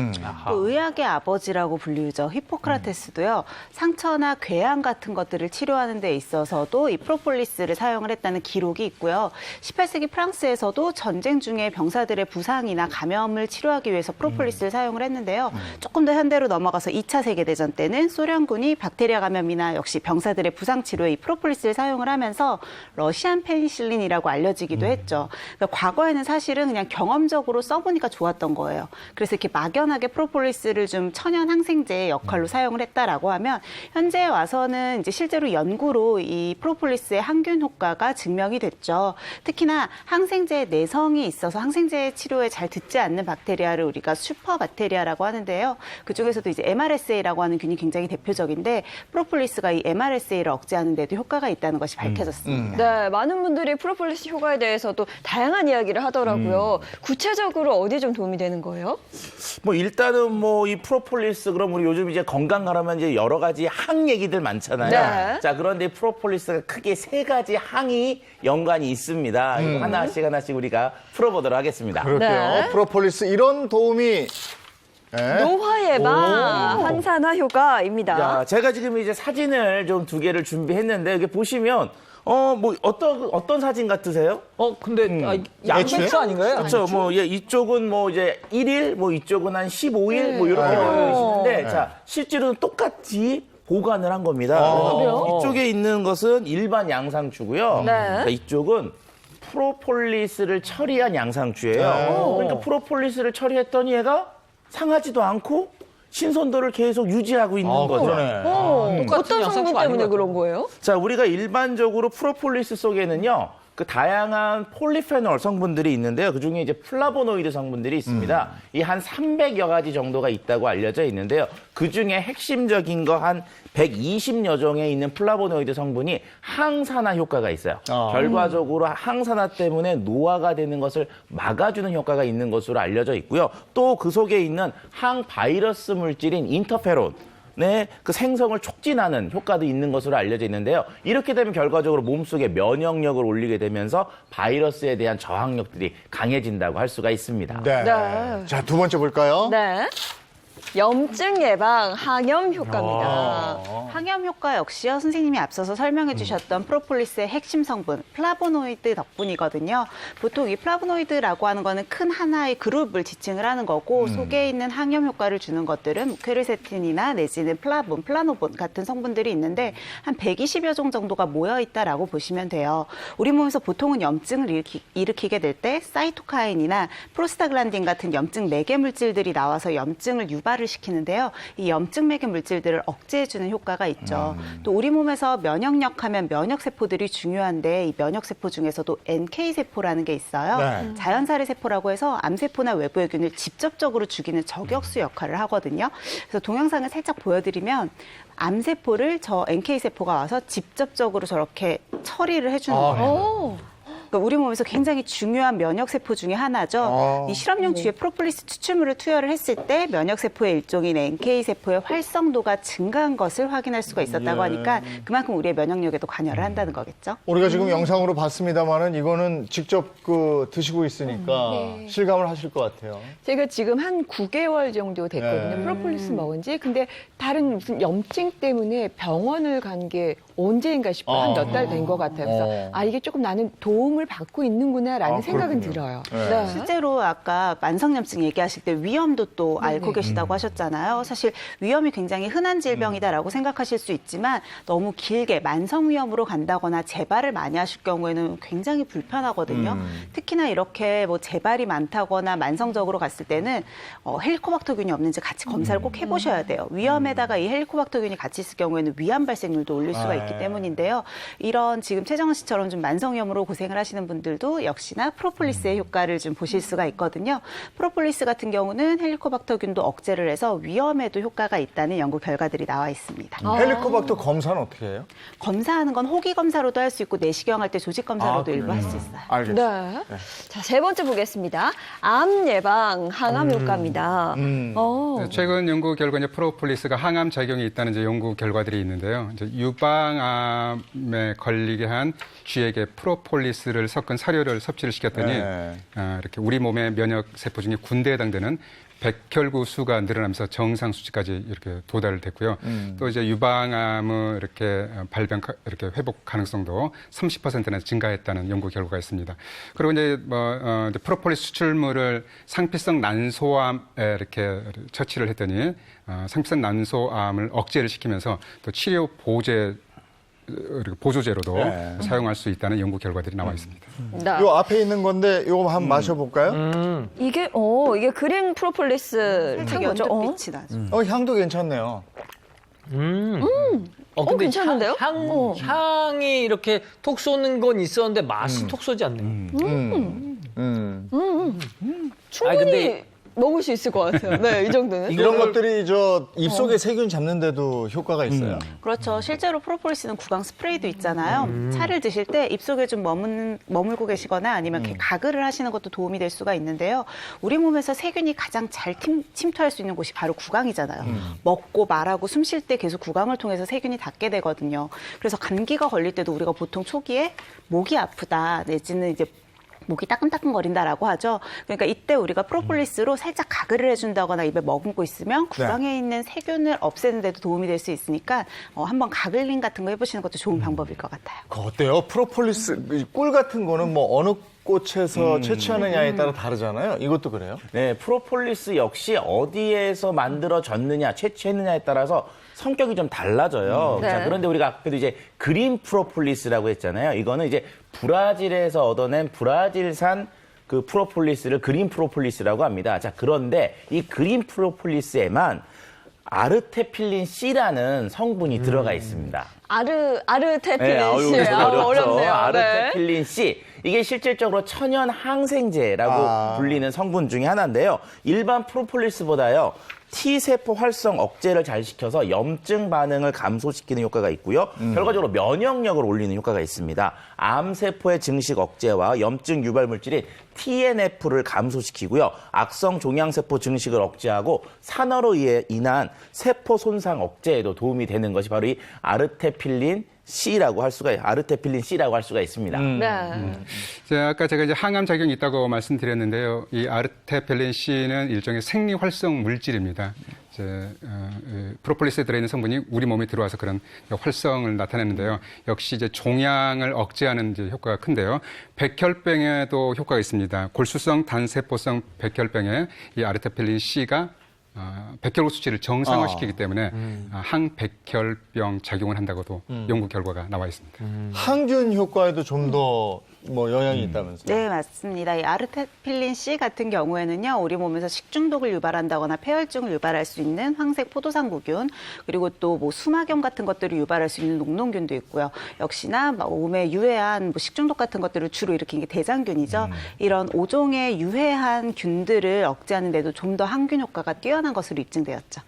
또 의학의 아버지라고 불리우죠. 히포크라테스도요. 상처나 궤양 같은 것들을 치료하는 데 있어서도 이 프로폴리스를 사용을 했다는 기록이 있고요. 18세기 프랑스에서도 전쟁 중에 병사들의 부상이나 감염을 치료하기 위해서 프로폴리스를 사용을 했는데요. 조금 더 현대로 넘어가서 2차 세계대전 때는 소련군이 박테리아 감염이나 역시 병사들의 부상 치료에 이 프로폴리스를 사용을 하면서 러시안 페니실린이라고 알려지기도 했죠. 그러니까 과거에는 사실은 그냥 경험적으로 써보니까 좋았던 거예요. 그래서 이렇게 막연하게 프로폴리스를 좀 천연 항생제 역할로 사용을 했다라고 하면 현재 와서는 이제 실제로 연구로 이 프로폴리스의 항균 효과가 증명이 됐죠. 특히나 항생제의 내성이 있어서 항생제 치료에 잘 듣지 않는 박테리아를 우리가 슈퍼박테리아라고 하는데요. 그중에서도 이제 MRSA라고 하는 균이 굉장히 대표적인데 프로폴리스가 이 MRSA를 억제하는 데도 효과가 있다는 것이 밝혀졌습니다. 네, 많은 분들이 프로폴리스 효과에 대해서도 다양한 이야기를 하더라고요. 구체적으로 어디 좀 도움이 되는 거예요? 뭐 일단은 뭐 이 프로폴리스 그럼 우리 요즘 이제 건강하려면 이제 여러 가지 항 얘기들 많잖아요. 네. 자, 그런데 프로폴리스가 크게 세 가지 항이 연관이 있습니다. 이거 하나씩 우리가 풀어보도록 하겠습니다. 그럴게요. 네. 프로폴리스 이런 도움이 네. 노화 예방, 항산화 효과입니다. 자, 제가 지금 이제 사진을 좀 두 개를 준비했는데 여기 보시면 뭐 어떤 사진 같으세요? 근데 양배추 아닌가요? 그렇죠. 뭐 이쪽은 뭐 이제 1일, 뭐 이쪽은 한 15일 뭐 이렇게 되어 있는데 자, 실제로는 똑같이 보관을 한 겁니다. 그래서 이쪽에 있는 것은 일반 양상추고요. 네. 자, 이쪽은 프로폴리스를 처리한 양상추예요. 그러니까 프로폴리스를 처리했더니 얘가 상하지도 않고 신선도를 계속 유지하고 있는 거죠. 그러네. 어떤 성분 때문에 그런 거예요? 자, 우리가 일반적으로 프로폴리스 속에는요, 그 다양한 폴리페놀 성분들이 있는데요. 그 중에 이제 플라보노이드 성분들이 있습니다. 이 한 300여 가지 정도가 있다고 알려져 있는데요. 그 중에 핵심적인 거 한 120여 종에 있는 플라보노이드 성분이 항산화 효과가 있어요. 결과적으로 항산화 때문에 노화가 되는 것을 막아주는 효과가 있는 것으로 알려져 있고요. 또 그 속에 있는 항바이러스 물질인 인터페론, 네, 그 생성을 촉진하는 효과도 있는 것으로 알려져 있는데요. 이렇게 되면 결과적으로 몸속의 면역력을 올리게 되면서 바이러스에 대한 저항력들이 강해진다고 할 수가 있습니다. 네. 네. 자, 두 번째 볼까요? 네. 염증 예방, 항염 효과입니다. 항염 효과 역시요. 선생님이 앞서서 설명해 주셨던 프로폴리스의 핵심 성분 플라보노이드 덕분이거든요. 보통 이 플라보노이드라고 하는 거는 큰 하나의 그룹을 지칭을 하는 거고 속에 있는 항염 효과를 주는 것들은 퀘르세틴이나 내지는 플라본, 플라노본 같은 성분들이 있는데 한 120여 종 정도가 모여 있다라고 보시면 돼요. 우리 몸에서 보통은 염증을 일으키게 될 때 사이토카인이나 프로스타글란딘 같은 염증 매개 물질들이 나와서 염증을 유발을 활화를 시키는데요. 이 염증 매개 물질들을 억제해주는 효과가 있죠. 또 우리 몸에서 면역력 하면 면역세포들이 중요한데 이 면역세포 중에서도 NK세포라는 게 있어요. 네. 자연살해 세포라고 해서 암세포나 외부의 균을 직접적으로 죽이는 저격수 역할을 하거든요. 그래서 동영상을 살짝 보여드리면 암세포를 저 NK세포가 와서 직접적으로 저렇게 처리를 해주는 거예요. 그러니까 우리 몸에서 굉장히 중요한 면역세포 중에 하나죠. 이 실험용 쥐에 프로폴리스 추출물을 투여를 했을 때 면역세포의 일종인 NK세포의 활성도가 증가한 것을 확인할 수가 있었다고 하니까 그만큼 우리의 면역력에도 관여를 한다는 거겠죠. 우리가 지금 영상으로 봤습니다만은 이거는 직접 드시고 있으니까 실감을 하실 것 같아요. 제가 지금 한 9개월 정도 됐거든요. 네. 프로폴리스 먹은 지. 근데 다른 무슨 염증 때문에 병원을 간 게 언제인가 싶어요. 한 몇 달 된 것 같아요. 그래서 이게 조금 나는 도움을 받고 있는구나라는 생각은 들어요. 네. 실제로 아까 만성염증 얘기하실 때 위염도 또 앓고 계시다고 하셨잖아요. 사실 위염이 굉장히 흔한 질병이다라고 생각하실 수 있지만 너무 길게 만성위염으로 간다거나 재발을 많이 하실 경우에는 굉장히 불편하거든요. 특히나 이렇게 뭐 재발이 많다거나 만성적으로 갔을 때는 헬리코박터균이 없는지 같이 검사를 꼭 해보셔야 돼요. 위염에다가 이 헬리코박터균이 같이 있을 경우에는 위암 발생률도 올릴 수가 있기 때문인데요. 이런 지금 최정은 씨처럼 좀 만성염으로 고생을 하시는 분들도 역시나 프로폴리스의 효과를 좀 보실 수가 있거든요. 프로폴리스 같은 경우는 헬리코박터균도 억제를 해서 위염에도 효과가 있다는 연구 결과들이 나와 있습니다. 헬리코박터 검사는 어떻게 해요? 검사하는 건 호기 검사로도 할 수 있고 내시경 할 때 조직 검사로도 일부 할 수 있어요. 알겠습니다. 네. 자, 세 번째 보겠습니다. 암 예방, 항암 효과입니다. 최근 연구 결과 이제 프로폴리스가 항암 작용이 있다는 이제 연구 결과들이 있는데요. 이제 유방암에 걸리게 한 쥐에게 프로폴리스를 섞은 사료를 섭취를 시켰더니 이렇게 우리 몸의 면역 세포 중에 군대에 해당되는 백혈구 수가 늘어나면서 정상 수치까지 이렇게 도달됐고요. 또 이제 유방암의 이렇게 발병 이렇게 회복 가능성도 30%나 증가했다는 연구 결과가 있습니다. 그리고 이제 이제 프로폴리스 추출물을 상피성 난소암에 이렇게 처치를 했더니 상피성 난소암을 억제를 시키면서 또 치료 보조제로도 사용할 수 있다는 연구 결과들이 나와 있습니다. 요 앞에 있는 건데 요거 한번 마셔볼까요? 이게 그린 프로폴리스 살짝 죠 연두빛이 나죠. 향도 괜찮네요. 근데 괜찮은데요? 향이 이렇게 톡 쏘는 건 있었는데 맛은 톡 쏘지 않네요. 충분히 근데 먹을 수 있을 것 같아요. 네, 이 정도는. 이런 것들이 입속에 세균 잡는데도 효과가 있어요. 그렇죠. 실제로 프로폴리스는 구강 스프레이도 있잖아요. 차를 드실 때 입속에 좀 머물고 계시거나 아니면 이렇게 가글을 하시는 것도 도움이 될 수가 있는데요. 우리 몸에서 세균이 가장 잘 침투할 수 있는 곳이 바로 구강이잖아요. 먹고 말하고 숨 쉴 때 계속 구강을 통해서 세균이 닿게 되거든요. 그래서 감기가 걸릴 때도 우리가 보통 초기에 목이 아프다 내지는 이제 목이 따끔따끔거린다라고 하죠. 그러니까 이때 우리가 프로폴리스로 살짝 가글을 해준다거나 입에 머금고 있으면 구강에 있는 세균을 없애는 데도 도움이 될 수 있으니까 한번 가글링 같은 거 해보시는 것도 좋은 방법일 것 같아요. 그거 어때요? 프로폴리스 꿀 같은 거는 뭐 어느 꽃에서 채취하느냐에 따라 다르잖아요. 이것도 그래요? 네, 프로폴리스 역시 어디에서 만들어졌느냐, 채취했느냐에 따라서 성격이 좀 달라져요. 네. 자, 그런데 우리가 아까도 이제 그린 프로폴리스라고 했잖아요. 이거는 이제 브라질에서 얻어낸 브라질산 그 프로폴리스를 그린 프로폴리스라고 합니다. 자, 그런데 이 그린 프로폴리스에만 아르테필린 C라는 성분이 들어가 있습니다. 아르테필린 씨. 네, 어렵네요. 아르테필린 C. 이게 실질적으로 천연 항생제라고 불리는 성분 중에 하나인데요. 일반 프로폴리스보다요. T세포 활성 억제를 잘 시켜서 염증 반응을 감소시키는 효과가 있고요. 결과적으로 면역력을 올리는 효과가 있습니다. 암세포의 증식 억제와 염증 유발 물질인 TNF를 감소시키고요. 악성 종양세포 증식을 억제하고 산화로 인한 세포 손상 억제에도 도움이 되는 것이 바로 이 아르테필린 C라고 할 수가 있습니다. 아까 제가 이제 항암 작용이 있다고 말씀드렸는데요. 이 아르테필린 C는 일종의 생리 활성 물질입니다. 프로폴리스에 들어있는 성분이 우리 몸에 들어와서 그런 활성을 나타내는데요. 역시 이제 종양을 억제하는 이제 효과가 큰데요. 백혈병에도 효과가 있습니다. 골수성 단세포성 백혈병에 이 아르테필린 C가 백혈구 수치를 정상화시키기 때문에 항백혈병 작용을 한다고도 연구 결과가 나와 있습니다. 항균 효과에도 좀 더 뭐 영향이 있다면서요? 네, 맞습니다. 이 아르테필린 C 같은 경우에는요, 우리 몸에서 식중독을 유발한다거나 폐혈증을 유발할 수 있는 황색 포도상구균, 그리고 또 뭐 수막염 같은 것들을 유발할 수 있는 녹농균도 있고요. 역시나 몸에 유해한 뭐 식중독 같은 것들을 주로 일으키는 게 대장균이죠. 이런 5종의 유해한 균들을 억제하는 데도 좀 더 항균 효과가 뛰어난 것으로 입증되었죠.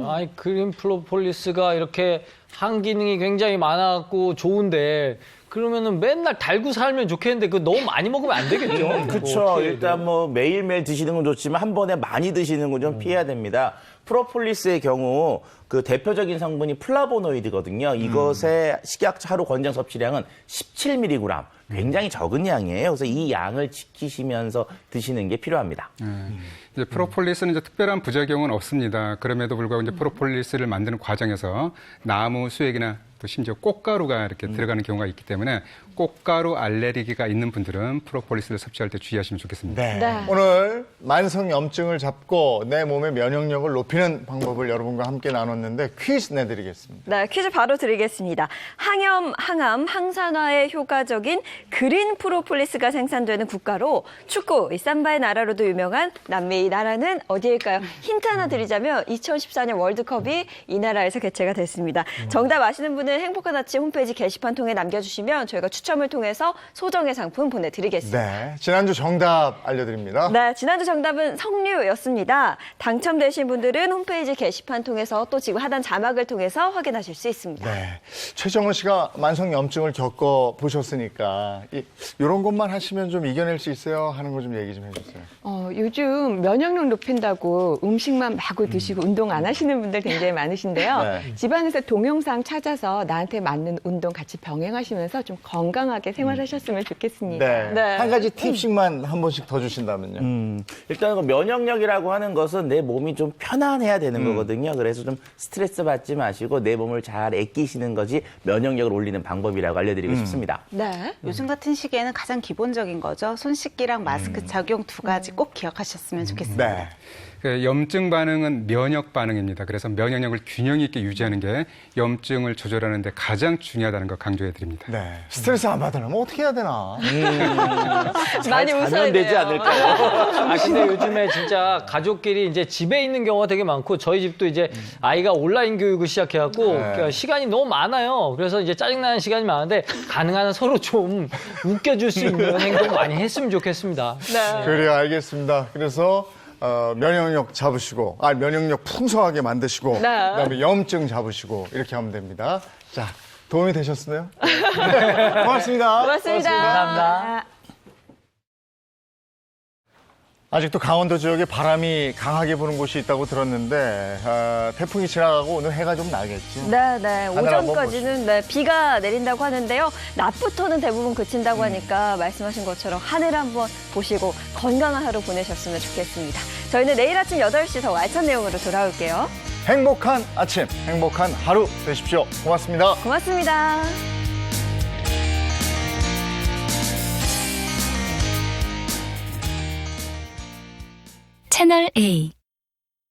아니 그린 프로폴리스가 이렇게 항 기능이 굉장히 많았고 좋은데 그러면은 맨날 달고 살면 좋겠는데 그 너무 많이 먹으면 안 되겠죠? 그렇죠. 일단 뭐 매일매일 드시는 건 좋지만 한 번에 많이 드시는 건 좀 피해야 됩니다. 프로폴리스의 경우 그 대표적인 성분이 플라보노이드거든요. 이것의 식약 하루 권장 섭취량은 17mg. 굉장히 적은 양이에요. 그래서 이 양을 지키시면서 드시는 게 필요합니다. 이제 프로폴리스는 이제 특별한 부작용은 없습니다. 그럼에도 불구하고 이제 프로폴리스를 만드는 과정에서 나무 수액이나 또 심지어 꽃가루가 이렇게 들어가는 경우가 있기 때문에 꽃가루 알레르기가 있는 분들은 프로폴리스를 섭취할 때 주의하시면 좋겠습니다. 네. 오늘 만성염증을 잡고 내 몸의 면역력을 높이는 방법을 여러분과 함께 나눴는데 퀴즈 내드리겠습니다. 네, 퀴즈 바로 드리겠습니다. 항염, 항암, 항산화에 효과적인 그린 프로폴리스가 생산되는 국가로 축구, 이 삼바의 나라로도 유명한 남미 이 나라는 어디일까요? 힌트 하나 드리자면 2014년 월드컵이 이 나라에서 개최가 됐습니다. 정답 아시는 분은 행복한 아침 홈페이지 게시판 통해 남겨주시면 저희가 추첨을 통해서 소정의 상품 보내드리겠습니다. 네, 지난주 정답 알려드립니다. 네, 지난주 정답은 석류였습니다. 당첨되신 분들은 홈페이지 게시판 통해서 또 지금 하단 자막을 통해서 확인하실 수 있습니다. 네, 최정은 씨가 만성염증을 겪어보셨으니까 이런 것만 하시면 좀 이겨낼 수 있어요 하는 거 좀 얘기 좀 해주세요. 요즘 면역력 높인다고 음식만 마구 드시고 운동 안 하시는 분들 굉장히 많으신데요. 네. 집안에서 동영상 찾아서 나한테 맞는 운동 같이 병행하시면서 좀 건강하게 생활하셨으면 좋겠습니다. 네. 네. 한 가지 팁씩만 한 번씩 더 주신다면요. 일단 그 면역력이라고 하는 것은 내 몸이 좀 편안해야 되는 거거든요. 그래서 좀 스트레스 받지 마시고 내 몸을 잘 아끼시는 것이 면역력을 올리는 방법이라고 알려드리고 싶습니다. 네. 요즘 같은 시기에는 가장 기본적인 거죠. 손 씻기랑 마스크 착용 두 가지 꼭 기억하셨으면 좋겠습니다. 네. 그 염증 반응은 면역 반응입니다. 그래서 면역력을 균형 있게 유지하는 게 염증을 조절하는 데 가장 중요하다는 거 강조해 드립니다. 네. 스트레스 안 받으려면 어떻게 해야 되나? 많이 웃어야 자면 되지 돼요. 않을까요? 아 근데 요즘에 진짜 가족끼리 이제 집에 있는 경우가 되게 많고 저희 집도 이제 아이가 온라인 교육을 시작해갖고 네. 시간이 너무 많아요. 그래서 이제 짜증나는 시간이 많은데 가능한 한 서로 좀 웃겨줄 수 있는 행동 많이 했으면 좋겠습니다. 네. 그래요, 알겠습니다. 그래서 면역력 잡으시고, 면역력 풍성하게 만드시고, 그다음에 염증 잡으시고 이렇게 하면 됩니다. 자, 도움이 되셨나요? 네. 고맙습니다. 고맙습니다. 감사합니다. 아직도 강원도 지역에 바람이 강하게 부는 곳이 있다고 들었는데 태풍이 지나가고 오늘 해가 좀 나겠죠? 네, 하늘 한번 오전까지는 비가 내린다고 하는데요. 낮부터는 대부분 그친다고 하니까 말씀하신 것처럼 하늘 한번 보시고 건강한 하루 보내셨으면 좋겠습니다. 저희는 내일 아침 8시 더 알찬 내용으로 돌아올게요. 행복한 아침, 행복한 하루 되십시오. 고맙습니다. 고맙습니다. 채널 A